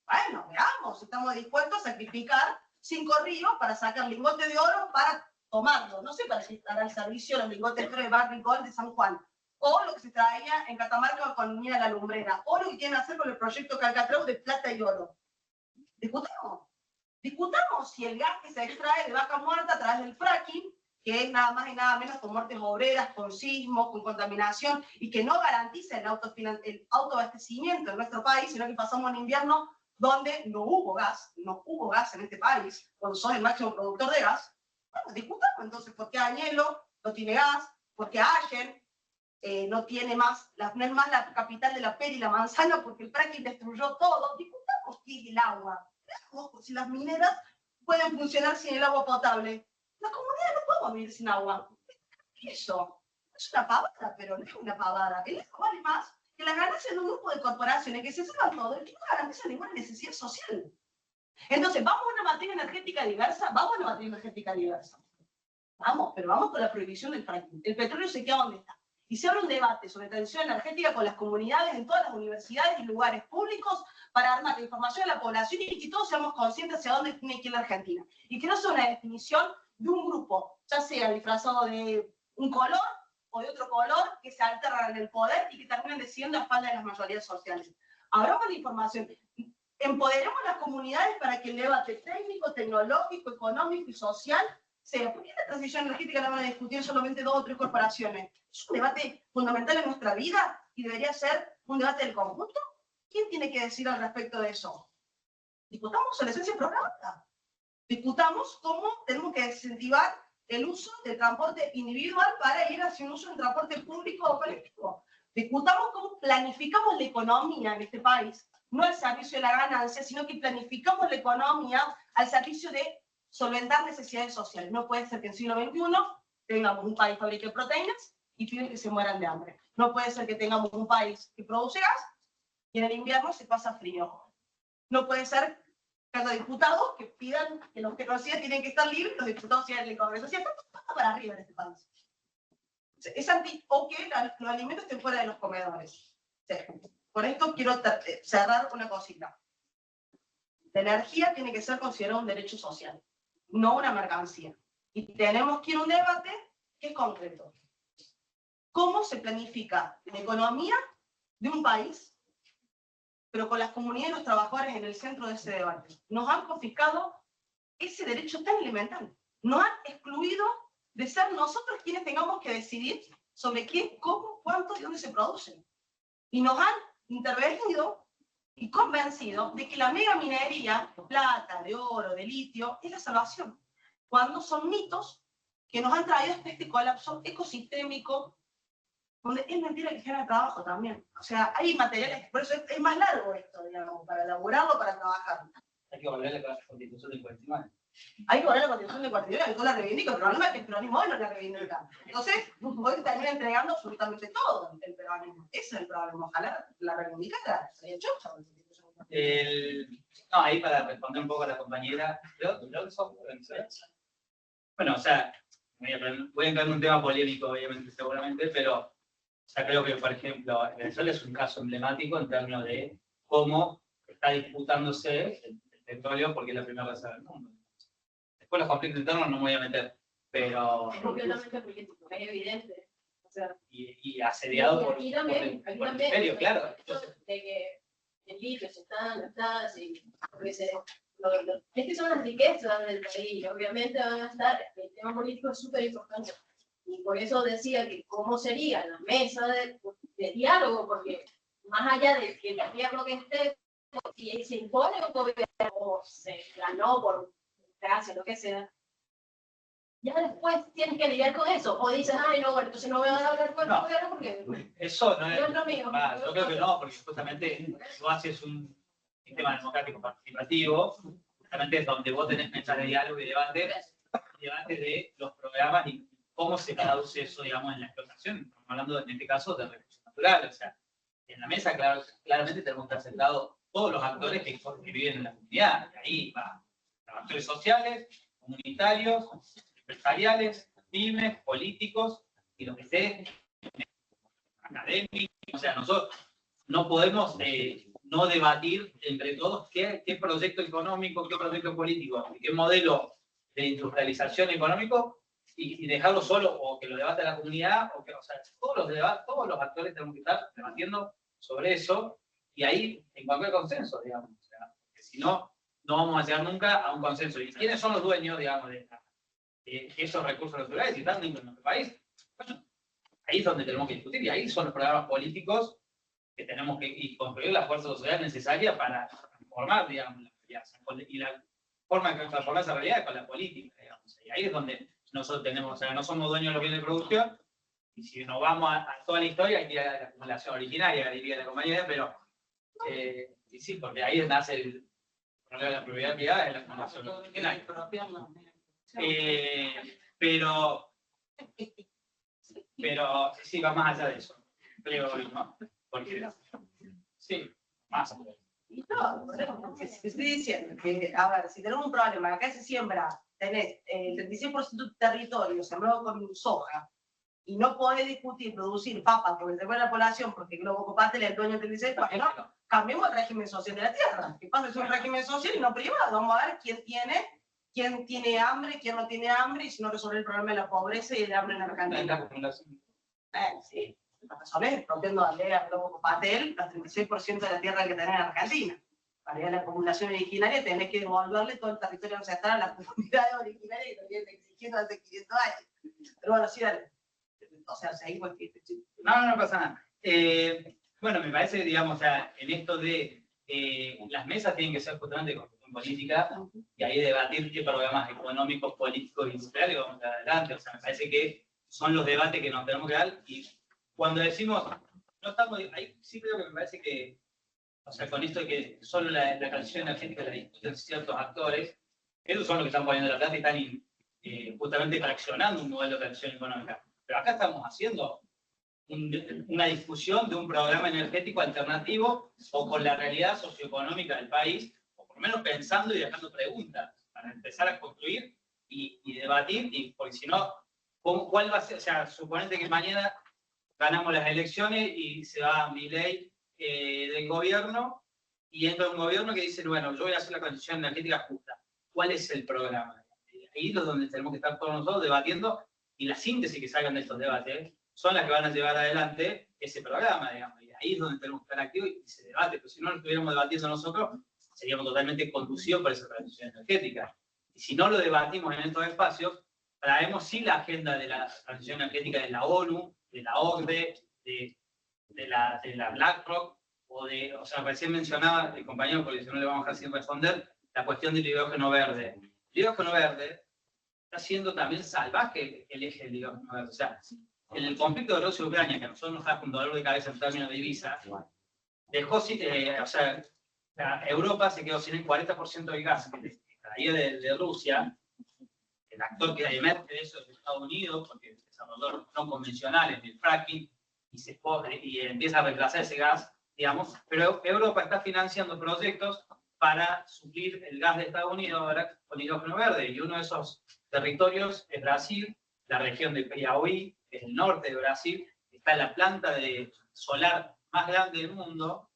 bueno, veamos si estamos dispuestos a sacrificar 5 ríos para sacar lingotes de oro para tomarlo. No sé para qué estará al servicio los lingotes de oro de Barry Gold de San Juan, o lo que se traía en Catamarca con Mina la Lumbrera, o lo que quieren hacer con el proyecto Calcatreu de plata y oro. Discutamos si el gas que se extrae de vaca muerta a través del fracking, que es nada más y nada menos con muertes obreras, con sismos, con contaminación, y que no garantiza el autoabastecimiento en nuestro país, sino que pasamos un invierno donde no hubo gas en este país, cuando sos el máximo productor de gas. Bueno, discutamos entonces por qué Añelo no tiene gas, por qué Allen no es más la capital de la pera y la manzana, porque el fracking destruyó todo. Discutamos qué es el agua. Veamos si las mineras pueden funcionar sin el agua potable. La comunidad no podemos vivir sin agua. Eso es una pavada, pero no es una pavada. El agua vale más que las ganancias de un grupo de corporaciones que se sacan todo y que no garantizan ninguna necesidad social. Entonces, ¿vamos a una materia energética diversa? Vamos a una materia energética diversa. Vamos, pero vamos con la prohibición del fracking. El petróleo se queda donde está. Y se abre un debate sobre transición energética con las comunidades en todas las universidades y lugares públicos para dar más información a la población y que todos seamos conscientes hacia dónde tiene que ir la Argentina. Y que no sea una definición de un grupo, ya sea disfrazado de un color o de otro color, que se alternan en el poder y que terminan decidiendo a espaldas de las mayorías sociales. Abramos la información. Empoderemos a las comunidades para que el debate técnico, tecnológico, económico y social sea. ¿Por qué la transición energética la van a discutir solamente 2 o 3 corporaciones? Es un debate fundamental en nuestra vida y debería ser un debate del conjunto. ¿Quién tiene que decir al respecto de eso? Discutamos la esencia programada. Discutamos cómo tenemos que incentivar el uso del transporte individual para ir hacia un uso del transporte público o colectivo. Discutamos cómo planificamos la economía en este país, no al servicio de la ganancia, sino que planificamos la economía al servicio de solventar necesidades sociales. No puede ser que en el siglo XXI tengamos un país que fabrique proteínas y piden que se mueran de hambre. No puede ser que tengamos un país que produce gas y en el invierno se pasa frío. No puede ser que haya diputados que pidan que los que reciben tienen que estar libres, los diputados sigan en el Congreso. O sea, está para arriba en este país. O que los alimentos estén fuera de los comedores. Sí. Por esto quiero cerrar una cosita. La energía tiene que ser considerada un derecho social, no una mercancía. Y tenemos que ir a un debate que es concreto. ¿Cómo se planifica la economía de un país, pero con las comunidades y los trabajadores en el centro de ese debate? Nos han confiscado ese derecho tan elemental. Nos han excluido de ser nosotros quienes tengamos que decidir sobre qué, cómo, cuánto y dónde se producen. Y nos han intervenido y convencido de que la mega minería de plata, de oro, de litio, es la salvación. Cuando son mitos que nos han traído hasta este colapso ecosistémico, donde es mentira que genera trabajo también. O sea, hay materiales, por eso es más largo esto, digamos, para elaborarlo, para trabajarlo. que volver a la Constitución del 49. Hay que volver a la Constitución del 49, yo la reivindico, el problema es que el peronismo hoy no la reivindica. Entonces, hoy termina entregando absolutamente todo el peronismo. Ese es el problema. Ojalá la reivindicara, sería chocha. No, ahí para responder un poco a la compañera, bueno, o sea, voy a entrar en un tema polémico, obviamente, seguramente, pero o sea, creo que, por ejemplo, Venezuela es un caso emblemático en términos de cómo está disputándose el petróleo porque es la primera reserva del mundo. Después los conflictos internos no me voy a meter, pero... Es completamente político, es evidente. O sea, y asediado por el imperio, claro. De que el litio se está, no está, sí, es que son las riquezas del país, obviamente van a estar, el tema político es súper importante. Y por eso decía que cómo sería la mesa de diálogo, porque más allá de que el gobierno que esté, si se impone un gobierno o se ganó por gracia, lo que sea, ya después tienes que lidiar con eso. O dices, ay, no, bueno, entonces no voy a hablar con el gobierno porque eso no es lo mío. Yo creo que no, porque justamente tú haces un sistema democrático participativo, justamente es donde vos tenés mesas de diálogo y debate de los programas y cómo se traduce eso, digamos, en la explotación. Estamos hablando, en este caso, de recursos naturales. O sea, en la mesa claramente tenemos que estar sentados todos los actores que viven en la comunidad. Y ahí va, los actores sociales, comunitarios, empresariales, pymes, políticos y lo que esté académicos. O sea, nosotros no podemos no debatir entre todos qué proyecto económico, qué proyecto político, qué modelo de industrialización económico y dejarlo solo o que lo debate la comunidad, o sea, todos los actores tenemos que estar debatiendo sobre eso y ahí en cualquier consenso, digamos. O sea, porque si no, no vamos a llegar nunca a un consenso. ¿Y quiénes son los dueños, digamos, de esos recursos naturales y están dentro de nuestro país? Bueno, ahí es donde tenemos que discutir y ahí son los programas políticos que tenemos que construir la fuerza social necesaria para transformar, digamos, la realidad. Y la forma de transformar esa realidad es con la política, digamos. Y ahí es donde nosotros tenemos, o sea, no somos dueños de los bienes de producción, y si nos vamos a toda la historia, hay que ir a la acumulación originaria, diría la compañera, pero y sí, porque ahí nace el problema de la propiedad privada, es la acumulación originaria. Pero sí, va más allá de eso, creo, ¿no? Porque, sí, más. Y no, estoy diciendo que, a ver, si tenemos un problema, acá se siembra, tenés el 36% de territorio sembrado con soja, y no podés discutir, producir papas porque se muere la población, porque Globo Copatel es el dueño del 36%, bueno, no, cambiemos el régimen social de la tierra, que pasa es un régimen social y no privado, vamos a ver quién tiene hambre, quién no tiene hambre, y si no resolver el problema de la pobreza y el hambre en la Argentina. Sí, resolver, rompiendo la ley a Globo Copatel, los 36% de la tierra que tenés en Argentina. Para ir a la acumulación originaria tenés que devolverle todo el territorio ancestral a las comunidades originarias que lo vienen exigiendo hace 500 años. Pero bueno, sí, dale. O sea, seguimos. No pasa nada. Bueno, me parece, digamos, o sea, en esto de las mesas tienen que ser justamente con política y ahí debatir qué programas económicos, políticos y industriales vamos adelante. O sea, me parece que son los debates que nos tenemos que dar y cuando decimos, no estamos, ahí sí creo que me parece que, o sea, con esto de que solo la transición energética la discuten ciertos actores, esos son los que están poniendo la plata y están justamente fraccionando un modelo de transición económica. Pero acá estamos haciendo una discusión de un programa energético alternativo o con la realidad socioeconómica del país, o por lo menos pensando y dejando preguntas para empezar a construir y debatir, y porque si no, ¿cuál va a ser? O sea, suponete que mañana ganamos las elecciones y se va Milei del gobierno y entra un gobierno que dice, bueno, yo voy a hacer la transición energética justa. ¿Cuál es el programa? Ahí es donde tenemos que estar todos nosotros debatiendo y la síntesis que salgan de estos debates son las que van a llevar adelante ese programa, digamos. Y ahí es donde tenemos que estar activos y se debate, pero si no lo estuviéramos debatiendo nosotros, seríamos totalmente conducidos por esa transición energética. Y si no lo debatimos en estos espacios, traemos sí la agenda de la transición energética de la ONU, de la OCDE, de la BlackRock, o sea, recién mencionaba el compañero, porque si no le vamos a dejar sin responder, la cuestión del hidrógeno verde. El hidrógeno verde está siendo también salvaje el eje del hidrógeno verde. O sea, en el conflicto de Rusia y Ucrania, que a nosotros nos trajo un dolor de cabeza en términos de divisas, dejó, o sea, Europa se quedó sin el 40% del gas que traía de Rusia. El actor que emerge de eso es Estados Unidos, porque desarrolló no convencionales del fracking y empieza a reemplazar ese gas, digamos. Pero Europa está financiando proyectos para suplir el gas de Estados Unidos ahora con hidrógeno verde. Y uno de esos territorios es Brasil, la región de Piauí, el norte de Brasil. Está la planta de solar más grande del mundo,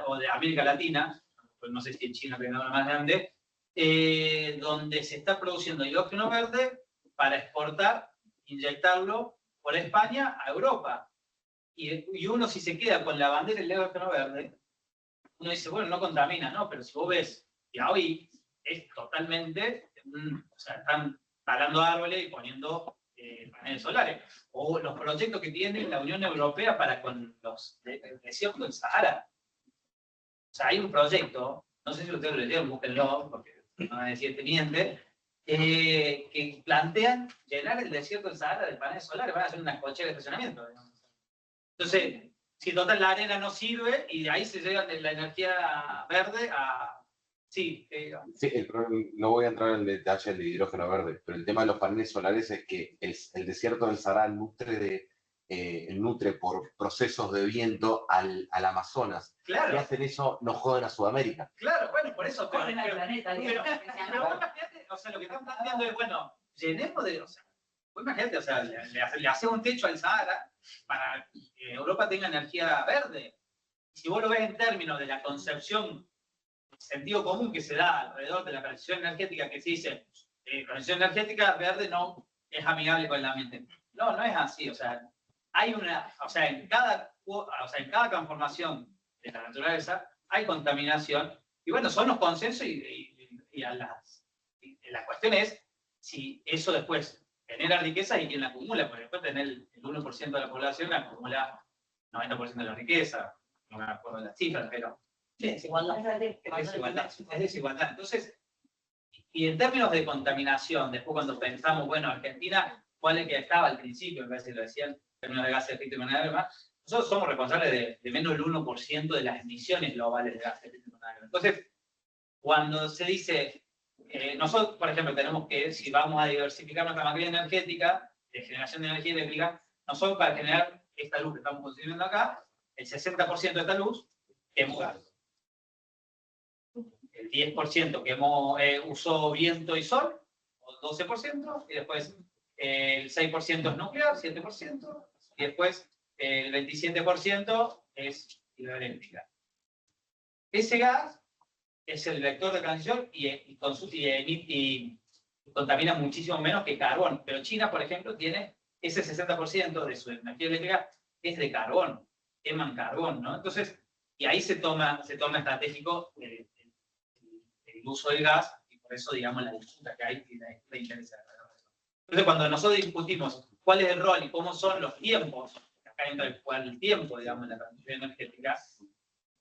o de América Latina, pues no sé si en China tiene una más grande, donde se está produciendo hidrógeno verde para exportar, inyectarlo por España a Europa. Y uno, si se queda con la bandera del hidrógeno verde, uno dice, bueno, no contamina, ¿no? Pero si vos ves, Piauí es totalmente, o sea, están talando árboles y poniendo paneles solares. O los proyectos que tiene la Unión Europea para con los desiertos del Sahara. O sea, hay un proyecto, no sé si ustedes lo leyeron, búsquenlo, porque no van a decir que miente, que plantean llenar el desierto del Sahara de paneles solares, van a hacer unas cocheras de estacionamiento. Digamos. Entonces, si total la arena no sirve, y de ahí se llega de la energía verde a... Sí, sí, no voy a entrar en el detalle del hidrógeno verde, pero el tema de los paneles solares es que el desierto del Sahara nutre por procesos de viento al Amazonas. Claro. Si hacen eso, no joden a Sudamérica. Claro, bueno, por eso. Joden al planeta, digamos. Pero vos imagínate, o sea, lo que están planteando es, bueno, llenemos de... O sea, vos imagínate, o sea, le hace un techo al Sahara para que Europa tenga energía verde. Si vos lo ves en términos de la concepción, sentido común que se da alrededor de la transición energética, que se dice, transición energética verde no es amigable con el ambiente. No, no es así, o sea, hay una, o sea, en cada conformación de la naturaleza hay contaminación, y bueno, son los consensos la cuestión es si eso después genera riqueza y quién la acumula, porque después tener el 1% de la población acumula 90% de la riqueza, no me acuerdo de las cifras, pero es desigualdad. Es desigualdad. Entonces, y en términos de contaminación, después cuando pensamos, bueno, Argentina, ¿cuál es que estaba al principio? En vez de lo decían, en términos de gases de efecto invernadero, nosotros somos responsables de menos del 1% de las emisiones globales de gases de efecto invernadero. Entonces, cuando se dice, nosotros, por ejemplo, tenemos que, si vamos a diversificar nuestra matriz energética, de generación de energía eléctrica, nosotros para generar esta luz que estamos consumiendo acá, el 60% de esta luz quemó gas. El 10% que usó viento y sol, o 12%, y después el 6% es nuclear, 7%, y después el 27% es hidroeléctrica. Ese gas es el vector de transición y contamina muchísimo menos que carbón. Pero China, por ejemplo, tiene ese 60% de su energía eléctrica es de carbón, queman carbón, ¿no? Entonces, y ahí se toma estratégico el uso del gas, y por eso, digamos, la disputa que hay de interés. Entonces, cuando nosotros discutimos cuál es el rol y cómo son los tiempos, acá entra el tiempo, digamos, en la transición energética,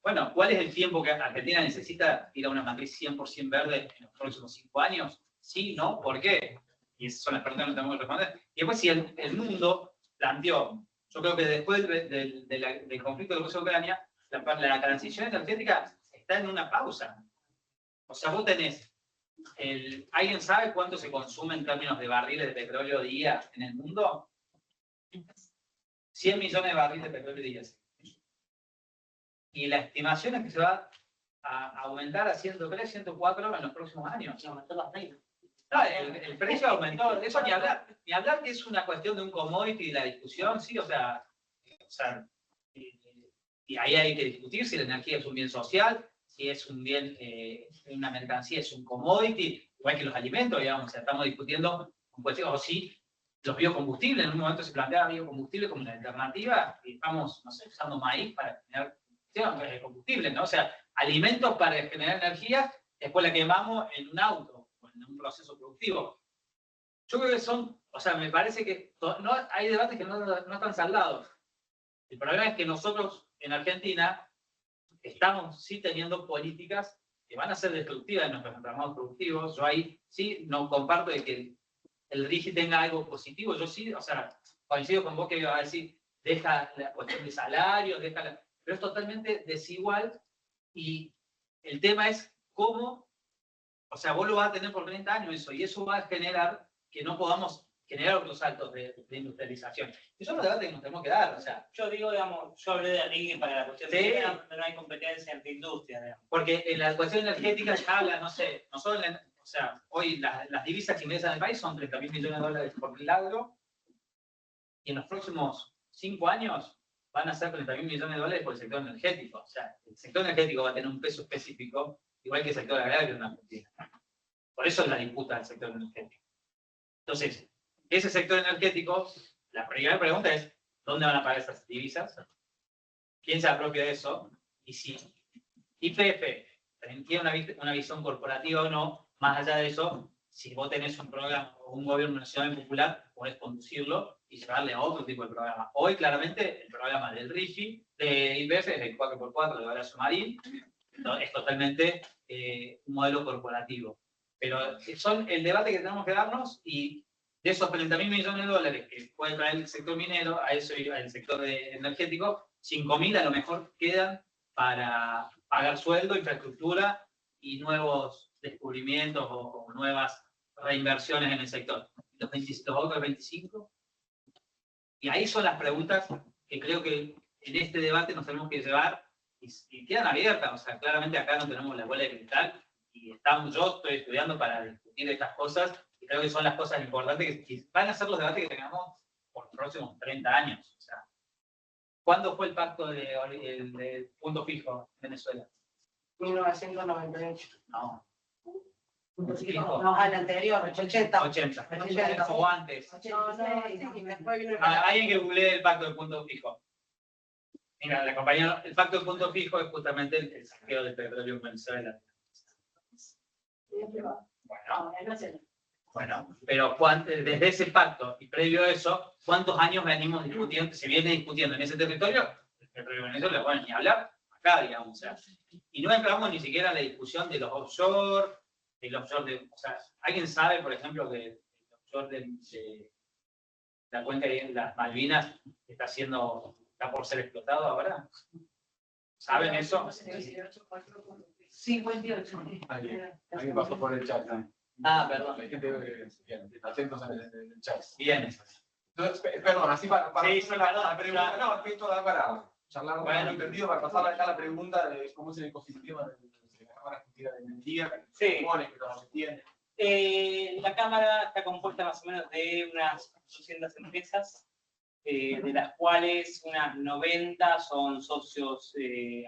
bueno, ¿cuál es el tiempo que Argentina necesita ir a una matriz 100% verde en los próximos 5 años? ¿Sí? ¿No? ¿Por qué? Y esas son las preguntas que no tenemos que responder. Y después, si el mundo planteó, yo creo que después del conflicto de Rusia-Ucrania, la transición energética está en una pausa. O sea, vos tenés, ¿alguien sabe cuánto se consume en términos de barriles de petróleo día en el mundo? 100 millones de barriles de petróleo día. Y la estimación es que se va a aumentar a 103, 104 en los próximos años. No, el precio aumentó, eso ni hablar que es una cuestión de un commodity y la discusión, sí, o sea y ahí hay que discutir si la energía es un bien social, si es un bien, una mercancía es un commodity, igual que los alimentos, digamos, o sea, estamos discutiendo o si los biocombustibles, en un momento se planteaba biocombustible como una alternativa, y estamos, no sé, usando maíz para generar combustible, ¿no? O sea, alimentos para generar energía, después la quemamos en un auto, o en un proceso productivo. Yo creo que son, o sea, me parece que hay debates que no están saldados. El problema es que nosotros en Argentina estamos sí teniendo políticas que van a ser destructivas de nuestros entramados productivos. Yo ahí sí no comparto de que el RIGI tenga algo positivo. Yo sí, o sea, coincido con vos que iba a decir, deja la cuestión de salarios, pero es totalmente desigual y El tema es cómo, o sea, vos lo vas a tener por 30 años eso, y eso va a generar que no podamos generar otros saltos de industrialización. Esos son los debates que nos tenemos que dar, o sea. Yo digo, digamos, yo hablé de RIGI para la cuestión Sí. de donde no hay competencia entre industrias, digamos. Porque en la cuestión energética ya habla, no sé, no solo o sea, hoy las divisas que ingresan al país son 30.000 millones de dólares por milagro, y en los próximos 5 años van a ser 30.000 millones de dólares por el sector energético. O sea, el sector energético va a tener un peso específico, igual que el sector agrario en Argentina. Por eso es la disputa del sector energético. Entonces, ese sector energético, la primera pregunta es, ¿dónde van a pagar esas divisas? ¿Quién se apropia de eso? Y si YPF tiene una visión corporativa o no, más allá de eso, si vos tenés un programa o un gobierno nacional popular, podés conducirlo y llevarle a otro tipo de programa. Hoy, claramente, el programa del RIGI, de YPF, es el 4x4 de Horacio Marín, ¿no? Es totalmente un modelo corporativo. Pero son el debate que tenemos que darnos, y de esos 30.000 millones de dólares que puede traer el sector minero, a eso iba el sector energético, 5.000 a lo mejor quedan para pagar sueldo, infraestructura y nuevos descubrimientos o nuevas reinversiones en el sector. Los otros 25. Y ahí son las preguntas que creo que en este debate nos tenemos que llevar y quedan abiertas. O sea, claramente acá no tenemos la bola de cristal y yo estoy estudiando para discutir estas cosas y creo que son las cosas importantes que van a ser los debates que tengamos por los próximos 30 años. O sea, ¿cuándo fue el pacto de punto fijo en Venezuela? 1998. No. Punto fijo. No, al anterior, 80. 80. O antes. No, sí, después vino el Alguien que googlee el pacto de punto fijo. Mira, la compañía, el pacto de punto fijo es justamente el saqueo del petróleo en Venezuela. Bueno, pero desde ese pacto y previo a eso, ¿cuántos años venimos discutiendo, se viene discutiendo en ese territorio? El petróleo de Venezuela, bueno, ni hablar, acá, digamos, o sea. Y no entramos ni siquiera en la discusión de los offshore, o sea, ¿alguien sabe, por ejemplo, que el offshore de la cuenca de las Malvinas está por ser explotado ahora? ¿Saben eso? 58. Alguien pasó por el chat también. Ah, perdón. Hay gente bien, atentos en el chat. Bien. Entonces, perdón, así para Sí, hacer la pregunta. No, es que esto da para charlar un poco entendido, para pasar acá la pregunta de cómo es el ecosistema de la Cámara Argentina de Minería, que se supone que lo tiene. La Cámara está compuesta más o menos de unas 200 empresas, de las cuales unas 90 son socios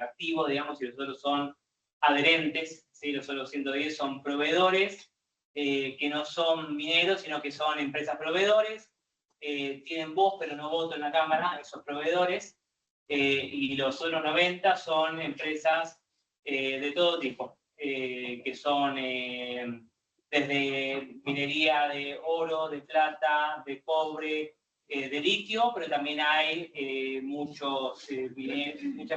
activos, digamos, y los otros son adherentes, ¿sí? Los otros 110 son proveedores, que no son mineros, sino que son empresas proveedores, tienen voz pero no voto en la Cámara, esos proveedores, y los otros 90 son empresas de todo tipo, que son desde minería de oro, de plata, de cobre, de litio, pero también hay mucha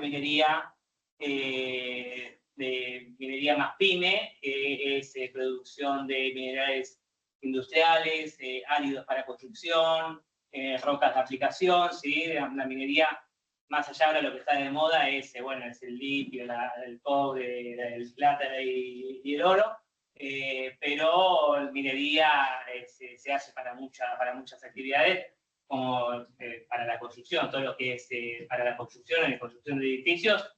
minería de minería más pyme, que es producción de minerales industriales, áridos para construcción, rocas de aplicación, ¿sí? La minería, más allá ahora lo que está de moda es, es el litio, el cobre, el plata y el oro, pero la minería se hace para muchas actividades, como para la construcción, todo lo que es para la construcción de edificios,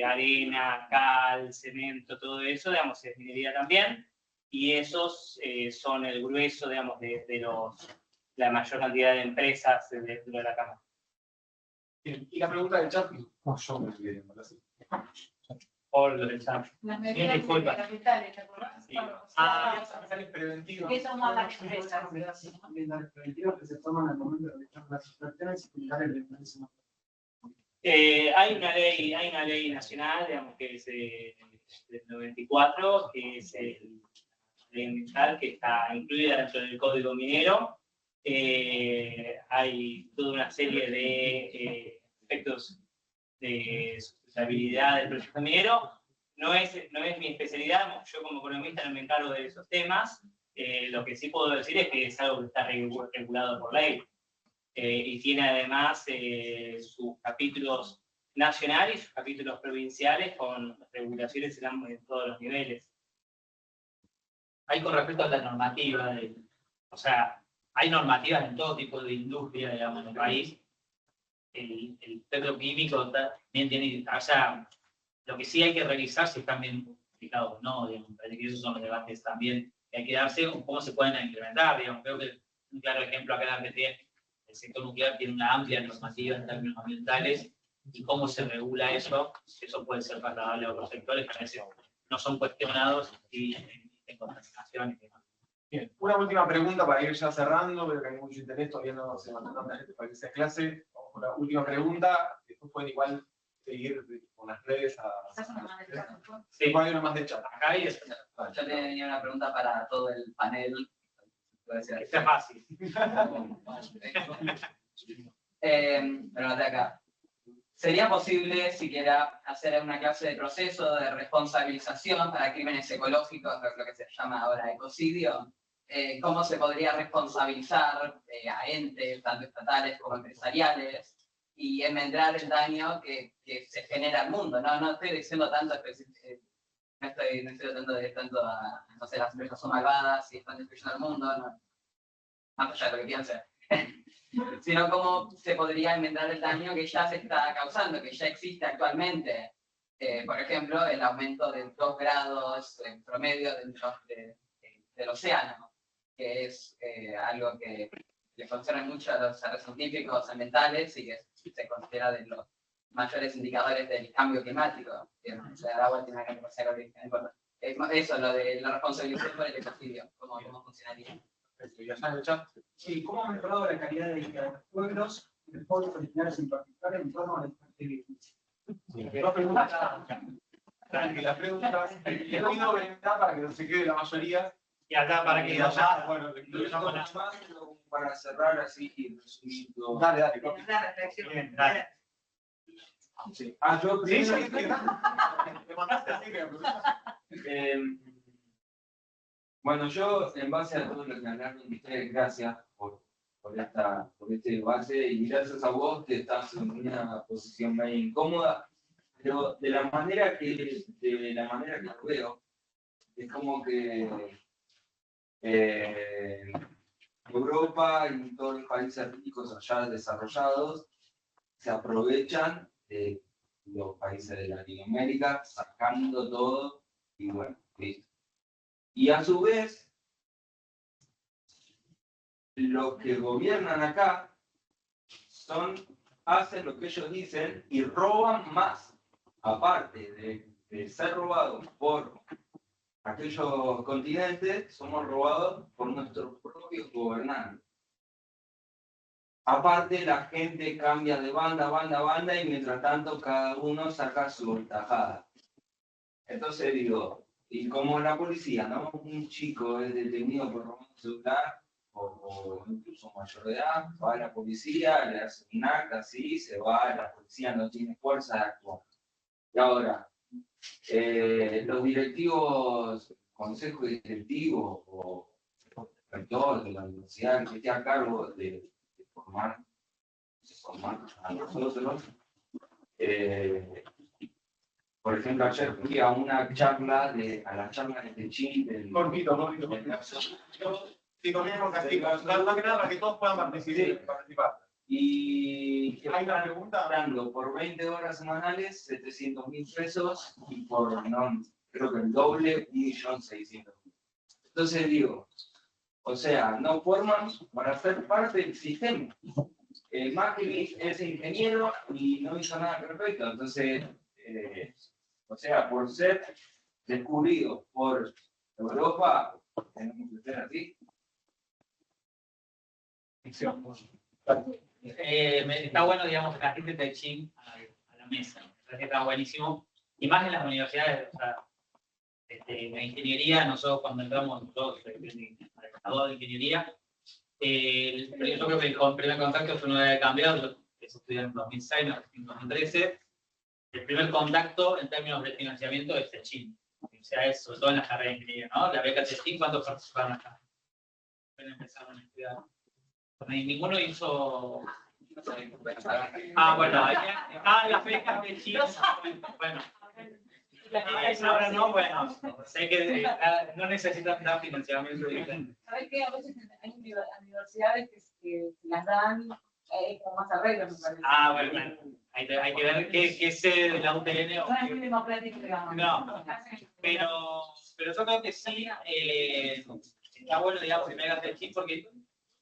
arena, cal, cemento, todo eso, digamos, es minería también, y esos son el grueso, digamos, de la mayor cantidad de empresas dentro de la Cámara. Bien, y la pregunta del chat, yo me olvidé, ¿verdad? Por lo del chat. Las medidas capitales, ¿te acordás? Sí. Preventiva. ¿Qué son las empresas? Las preventivas que se toman al momento de realizar las infracciones y cuidar el mecanismo. Hay una ley nacional, digamos, que es del 94, que es la ley ambiental, que está incluida dentro del Código Minero. Hay toda una serie de aspectos de sustentabilidad del proyecto minero. No es mi especialidad, yo como economista no me encargo de esos temas. Lo que sí puedo decir es que es algo que está regulado por ley. Y tiene además sus capítulos nacional y sus capítulos provinciales con regulaciones en todos los niveles. Ahí con respecto a la normativa, o sea, hay normativas en todo tipo de industria, digamos, en el país. El petroquímico también tiene, o sea, lo que sí hay que revisar si están bien explicados o no, digamos, parece que esos son los debates también que hay que darse, o cómo se pueden implementar, digamos. Creo que un claro ejemplo acá en Argentina, el sector nuclear tiene una amplia normativa en términos ambientales, y cómo se regula eso puede ser trasladable a otros sectores que a veces no son cuestionados y en contaminación y demás. Bien, una última pregunta para ir ya cerrando, veo que hay mucho interés, todavía no se mandó tanta gente para que sea clase. Vamos con la última pregunta, después pueden igual seguir con las redes a... Sí, hay una más de chat. acá hay Yo tenía una pregunta para todo el panel. Puede ser. está fácil. Pero de acá. ¿Sería posible siquiera hacer una clase de proceso de responsabilización para crímenes ecológicos, lo que se llama ahora ecocidio? ¿Cómo se podría responsabilizar a entes, tanto estatales como empresariales, y enmendrar el daño que se genera al mundo? No estoy diciendo tanto, no estoy tratando tanto a, no sé, las empresas son malvadas y están destruyendo el mundo, no, más allá de lo que piense. Sino cómo se podría enmendar el daño que ya se está causando, que ya existe actualmente. Por ejemplo, el aumento de 2 grados en promedio dentro del océano, que es algo que le concernen mucho a los científicos ambientales y que se considera de los mayores indicadores del cambio climático. El agua tiene una capacidad calórica. Eso, lo de la responsabilización por el ecocidio, cómo funcionaría. Sí, ¿cómo ha mejorado la calidad de vida de los pueblos, y de los pueblos originarios en particular, en torno a la extractivismo? Dos preguntas. Las preguntas. Les pido brevedad para que no se quede la mayoría. Y acá para que vaya. Bueno, Para cerrar así y resumir todo. dale, dale. Una reflexión. Bien, dale. Sí. Yo Sí, primero, sí, sí. Te mandaste así que... bueno, yo en base a todo lo que hablaron ustedes, gracias por este debate y gracias a vos que estás en una posición medio incómoda, pero de la manera que lo veo, es como que Europa y todos los países ricos allá desarrollados se aprovechan de los países de Latinoamérica, sacando todo y bueno, listo. Y a su vez, los que gobiernan acá hacen lo que ellos dicen y roban más. Aparte de ser robados por aquellos continentes, somos robados por nuestros propios gobernantes. Aparte, la gente cambia de banda, y mientras tanto cada uno saca su tajada. Entonces digo, y como la policía, ¿no? Un chico es detenido por robar un celular, o incluso mayor de edad, va a la policía, le hace un acta, así, se va, la policía no tiene fuerza de actuar. Y ahora, los directivos, consejo directivo o rector de la universidad que esté a cargo de formar a nosotros, por ejemplo, ayer fui a una charla a la charla de Techín. Cortito. Sí, corremos así, más que nada para que todos puedan participar. Y hay una pregunta dando por 20 horas semanales 700.000 pesos y por, no, creo que el doble, 1.600.000. Entonces digo, o sea, no forman para ser parte del sistema. Macri es ingeniero y no hizo nada perfecto, entonces, o sea, por ser descubrido por Europa, tenemos que ser así. Está bueno, digamos, que la gente te eche a la mesa. Que está buenísimo. Y más en las universidades, o sea, la ingeniería, nosotros cuando entramos, nosotros, graduados de ingeniería, yo creo que el primer contacto fue una de cambiar, que se estudió en 2006, en 2013. El primer contacto en términos de financiamiento es Techín. O sea, es sobre todo en la carrera de ingeniería, ¿no? La beca Techín, ¿cuántos participaron acá? Empezaron a estudiar. Ninguno hizo Ah, bueno, las becas de Chile. Bueno. Ahora no, bueno, sé que no necesitan dar financiamiento directo. ¿Sabes qué? A veces hay universidades que las dan con más arreglos, me parece. Ah, bueno, hay que ver qué sede de la UTN o No es muy democrático, digamos. no, pero yo creo que sí, está bueno, digamos, que me hagas el chip, porque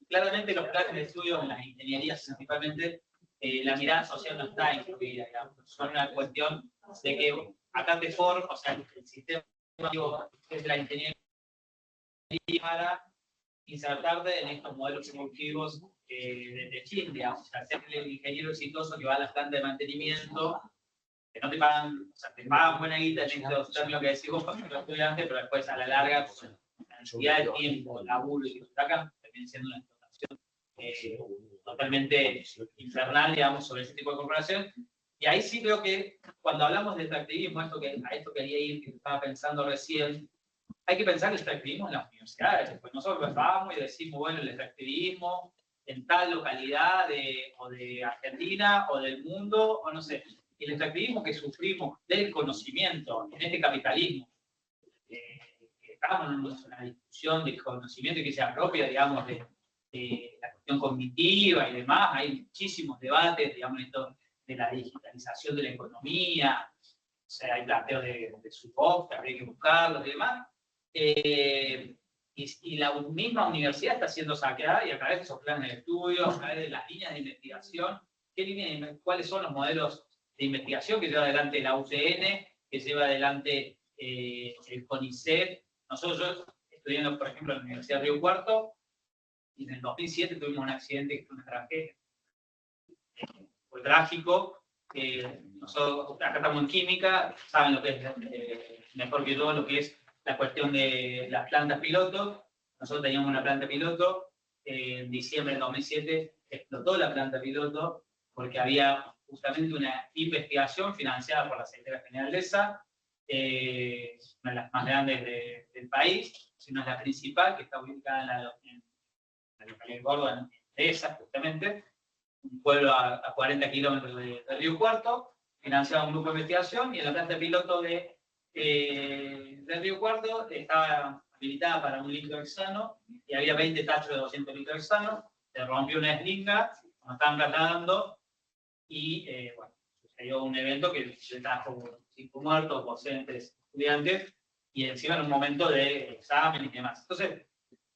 claramente los planes de estudio en las ingenierías principalmente, la mirada social no está incluida, digamos, son una cuestión de que acá te forma, o sea, el sistema es la ingeniería para insertarte en estos modelos productivos de Chile, digamos, o sea, ser el ingeniero exitoso que va a la planta de mantenimiento, que no te pagan, o sea, te pagan buena guita en estos términos que decís vos para los estudiantes, pero después a la larga, pues, la cantidad de tiempo, laburo y que te sacan, termina siendo una explotación totalmente infernal, digamos, sobre ese tipo de corporación. Y ahí sí creo que cuando hablamos de extractivismo, a esto quería ir, que estaba pensando recién, hay que pensar el extractivismo en las universidades. Pues nosotros vamos y decimos, bueno, el extractivismo en tal localidad o de Argentina o del mundo, o no sé, el extractivismo que sufrimos del conocimiento en este capitalismo, que estamos en una discusión del conocimiento y que se apropia, digamos, de la cuestión cognitiva y demás, hay muchísimos debates, digamos, esto de la digitalización de la economía, o sea, hay planteos de su que habría que buscarlos y demás. Y la misma universidad está siendo saqueada y a través de esos planes de estudio, a través de las líneas de investigación, ¿cuáles son los modelos de investigación que lleva adelante la UTN, que lleva adelante el CONICET? Nosotros, estudiando, por ejemplo, en la Universidad de Río Cuarto, y en el 2007 tuvimos un accidente que fue una tragedia. Fue trágico. Nosotros acá estamos en química, saben lo que es, mejor que todo, lo que es la cuestión de las plantas piloto. Nosotros teníamos una planta piloto, en diciembre del 2007 explotó la planta piloto porque había justamente una investigación financiada por la Secretaría General de ESA, una de las más grandes del país, si no es la principal, que está ubicada en la localidad de Córdoba, de ESA justamente, un pueblo a 40 kilómetros de Río Cuarto, financiaba un grupo de investigación, y en la planta piloto de Río Cuarto estaba habilitada para 1 litro de hexano, y había 20 tachos de 200 litros de hexano, se rompió una eslinga, nos estaban trasladando, y bueno, sucedió un evento que se trajo 5 muertos, docentes, estudiantes, y encima en un momento de examen y demás. Entonces,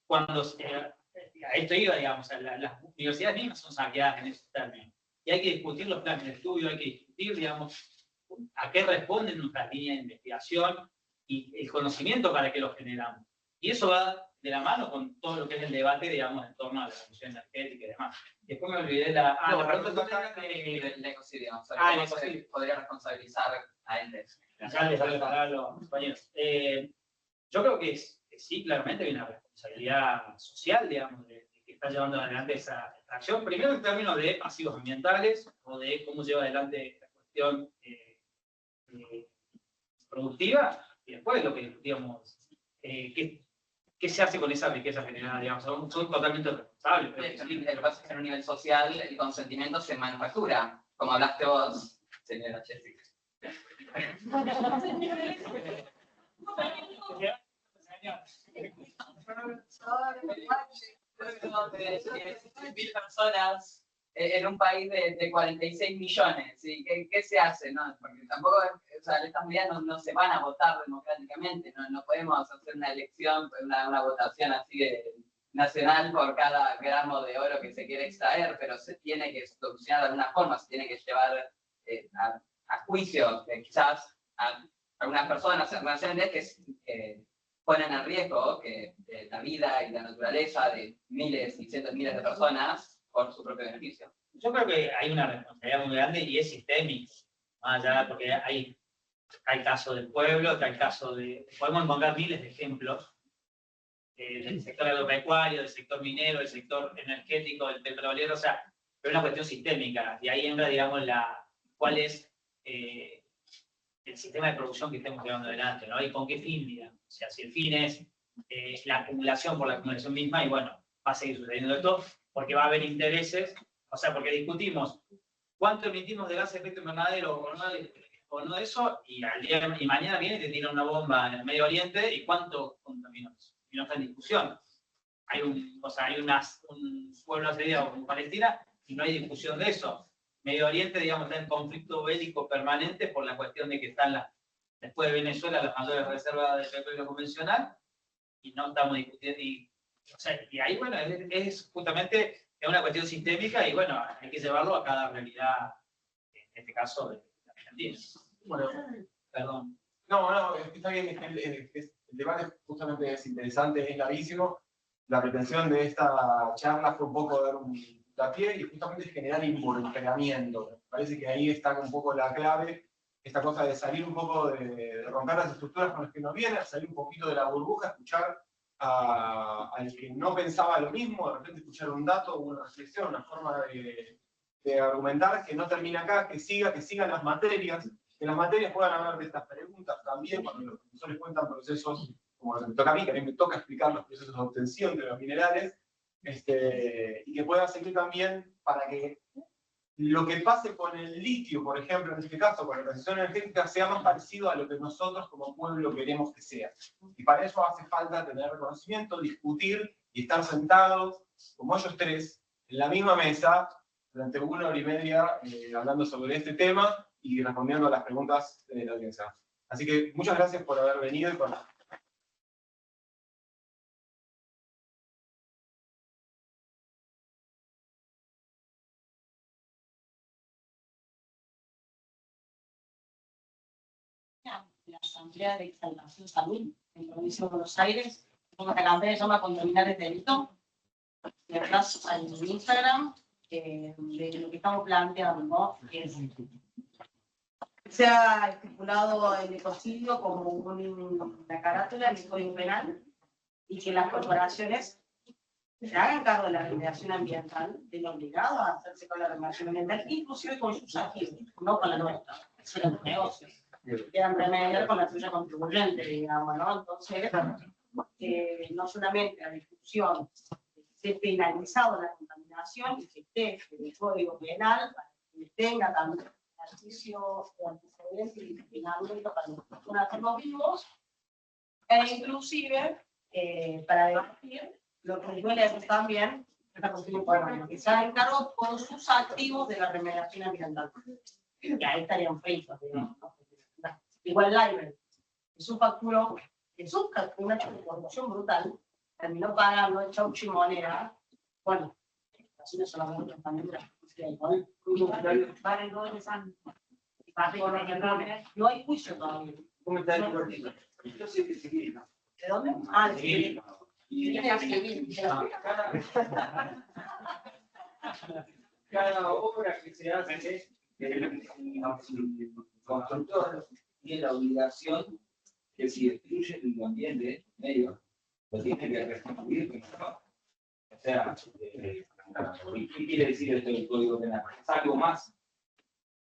cuando a esto iba, digamos, las universidades mismas son saqueadas en esos términos. Y hay que discutir los planes de estudio, hay que discutir, digamos, a qué responden nuestras líneas de investigación y el conocimiento para qué lo generamos. Y eso va de la mano con todo lo que es el debate, digamos, en torno a la transición energética y demás. Después me olvidé la pregunta el ecocidio. El ecocidio. Podría responsabilizar a entes. Ya les voy a pagar a los compañeros. Yo creo que sí, claramente hay una responsabilidad social, digamos, de que está llevando adelante esa extracción. Primero en términos de pasivos ambientales o de cómo lleva adelante la cuestión productiva, y después lo que, digamos, ¿qué se hace con esa riqueza generada? Digamos, son totalmente responsables. Lo que pasa es que en un nivel social el consentimiento se manufactura, como hablaste vos, señora Jessica. Personas en un país de 46 millones, ¿sí? ¿Qué se hace? ¿No? Porque tampoco, o sea, estas medidas no se van a votar democráticamente, no podemos hacer una elección, una votación así de nacional por cada gramo de oro que se quiere extraer, pero se tiene que solucionar de alguna forma, se tiene que llevar a juicio, quizás a algunas personas, organizaciones que ponen en riesgo la vida y la naturaleza de miles y cientos de miles de personas por su propio beneficio. Yo creo que hay una responsabilidad muy grande y es sistémica, más allá, porque hay casos del pueblo, hay casos podemos encontrar miles de ejemplos del sector agropecuario, del sector minero, del sector energético, del petrolero, o sea, pero es una cuestión sistémica, y ahí entra, digamos, cuál es el sistema de producción que estemos llevando adelante, ¿no? Y con qué fin, digamos. O sea, si el fin es la acumulación por la acumulación misma, y bueno, va a seguir sucediendo esto, porque va a haber intereses, O sea, porque discutimos cuánto emitimos de gases de efecto invernadero o no eso, y mañana viene y te tiran una bomba en el Medio Oriente, y cuánto contaminamos. Y no está en discusión. Hay un pueblo asediado como Palestina, y no hay discusión de eso. Medio Oriente, digamos, está en conflicto bélico permanente por la cuestión de que están después de Venezuela las mayores reservas de petróleo convencional, y no estamos discutiendo. Y ahí, bueno, es justamente una cuestión sistémica, y bueno, hay que llevarlo a cada realidad, en este caso de Argentina. Bueno, Perdón. no, está bien, el debate justamente es interesante, es larguísimo. La pretensión de esta charla fue un poco dar un pie y justamente generar involucramiento. Me parece que ahí está un poco la clave, esta cosa de salir un poco de romper las estructuras con las que nos vienen, salir un poquito de la burbuja, escuchar al que no pensaba lo mismo, de repente escuchar un dato, una reflexión, una forma de argumentar que no termina acá, que sigan las materias, que las materias puedan hablar de estas preguntas también, cuando los profesores cuentan procesos, como me toca a mí, que a mí me toca explicar los procesos de obtención de los minerales, y que puedan servir también para que lo que pase con el litio, por ejemplo, en este caso, con la transición energética, sea más parecido a lo que nosotros como pueblo queremos que sea. Y para eso hace falta tener conocimiento, discutir y estar sentados, como ellos tres, en la misma mesa, durante 1 hora y media, hablando sobre este tema y respondiendo a las preguntas de la audiencia. Así que muchas gracias por haber venido y por... La Asamblea de Salvación Salud en la provincia de Buenos Aires. Una campaña que se llama Contaminar es delito. Y atrás en Instagram de lo que estamos planteando, ¿no? Se ha estipulado el ecocidio como una carátula en el Código Penal y que las corporaciones se hagan cargo de la remediación ambiental, del obligado a hacerse con la remediación ambiental, inclusive con sus activos, no con la nuestra, sino los negocios. Quieran remediar con la suya contribuyente, digamos, ¿no? Entonces, no solamente la discusión de penalizado la contaminación y que esté en el Código Penal, para que tenga también ejercicio de antecedentes y disciplinamiento para los personas que somos vivos, e inclusive para debatir lo que duele eso también, esta cuestión económica, que se hagan cargo con sus activos de la remediación ambiental. Y ahí estarían fritos, digamos, ¿no? Igual Liber, su facturó, una corrupción brutal, terminó pagando el Chauchi Moneda. Bueno, así no solamente también de la justicia del poder. No hay juicio todavía. ¿Cómo está el cortito? Yo sé que seguir. ¿De dónde? Ah, de Seguir. Cada obra que se hace, el constructor tiene la obligación que si destruye el medio ambiente, medio, lo tiene que restituir, ¿no? O sea, ¿qué quiere decir esto del Código Penal? ¿Es algo más?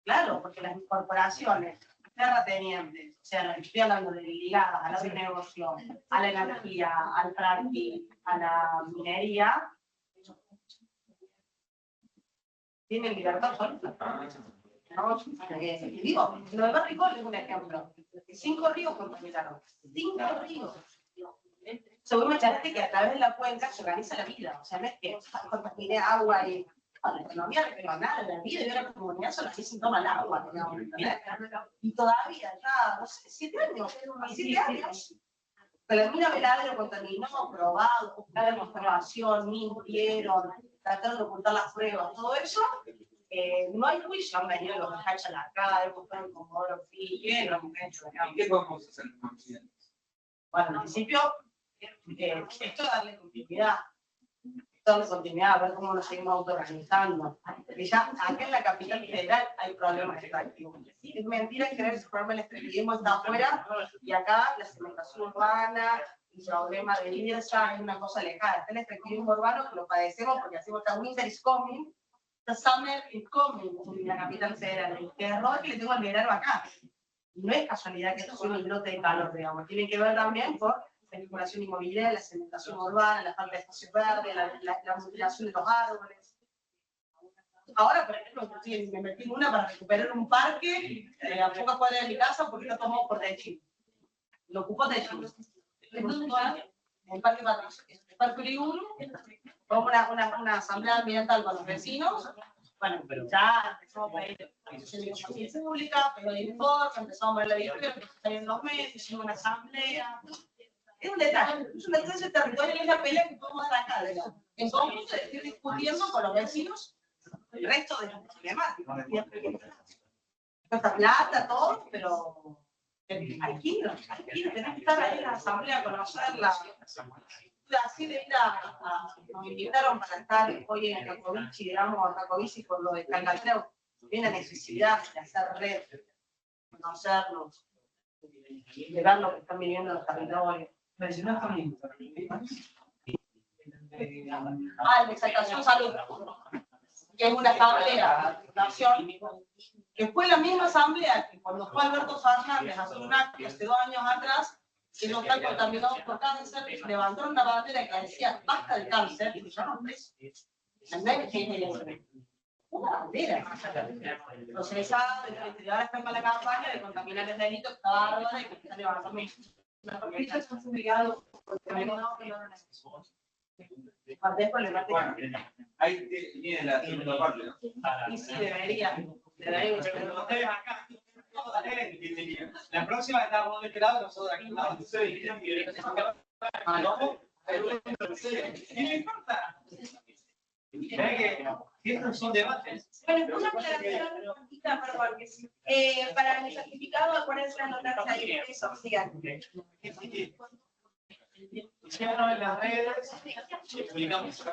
Claro, porque las corporaciones terratenientes, o sea, estoy hablando de ligadas a la negocio, a la energía, al fracking, a la minería, tienen libertad absoluta. ¿No? Digo, lo de Barricol es un ejemplo. 5 ríos contaminaron. 5 ríos. Según me charlaste que a través de la cuenca se organiza la vida. O sea, no es que contamine agua y la economía regional, la vida y la comunidad son las que se toman agua. Digamos, y todavía, ya, no sé, 7 años. 7 años. Pero la mina Veladero contaminó, probado, buscar demostración, mintieron, trataron de ocultar las pruebas, todo eso. No hay juicio, han venido los que echan la cara, el buscan como oro frío, lo han hecho. ¿Qué podemos hacer con accidentes? Bueno, en principio, esto es darle continuidad. Darle continuidad, a ver cómo nos seguimos autoorganizando. Porque ya acá en la capital federal hay problemas extractivos. Es mentira creer que el problema del extractivismo está afuera y acá la cementación urbana, el problema de IRSA es una cosa alejada. Está el extractivismo urbano que lo padecemos porque hacemos que winter is coming. The summer is coming en la capital federal. El terror que le tengo al verano acá. No es casualidad que esto sea un islote de calor, digamos. Tiene que ver también con la especulación inmobiliaria, la cementación urbana, la falta de espacio verde, la mutilación de los árboles. Ahora, por ejemplo, sí, me metí en una para recuperar un parque a pocas cuadras de mi casa porque lo tomó por Techín. Lo ocupó Techín. El Parque Patricio, el Parque Uriburu, fue una asamblea ambiental con los vecinos. Bueno, ya empezamos a pedir información pública, pero de informe, empezamos a ver la historia, empezamos a salir en los medios, hicimos una asamblea. Es un detalle territorial, es la pelea que podemos dar acá, ¿no? En conjunto, estoy discutiendo con los vecinos el resto de las problemáticas. Nuestra plata, todo, pero aquí no tenés que estar ahí en la asamblea, conocerla. Así de ir nos invitaron para estar hoy en Racovici, digamos, Racovici por lo de Calcatreu. Hay una necesidad de hacer red, conocernos, de ver lo que están viviendo los territorios. Mencionaste un el de Exaltación Salud, que es una asamblea de nación, que fue la misma asamblea que cuando fue Alberto Fernández a hacer un acto hace 2 años atrás, que no están contaminados por cáncer, levantaron una bandera que decía basta del cáncer y ya no es. Una bandera. Entonces esa ahora está en la campaña de contaminar el delito, que está bárbara y que está levantando. Bueno, ahí viene la segunda parte, ¿no? Y sí, debería. La próxima estamos de este lado, nosotros aquí. No importa. Estos son debates. Bueno, una aclaración, perdón, para el certificado, acuérdense de anotarse ahí eso, sigan. Síganos en las redes y publicamos.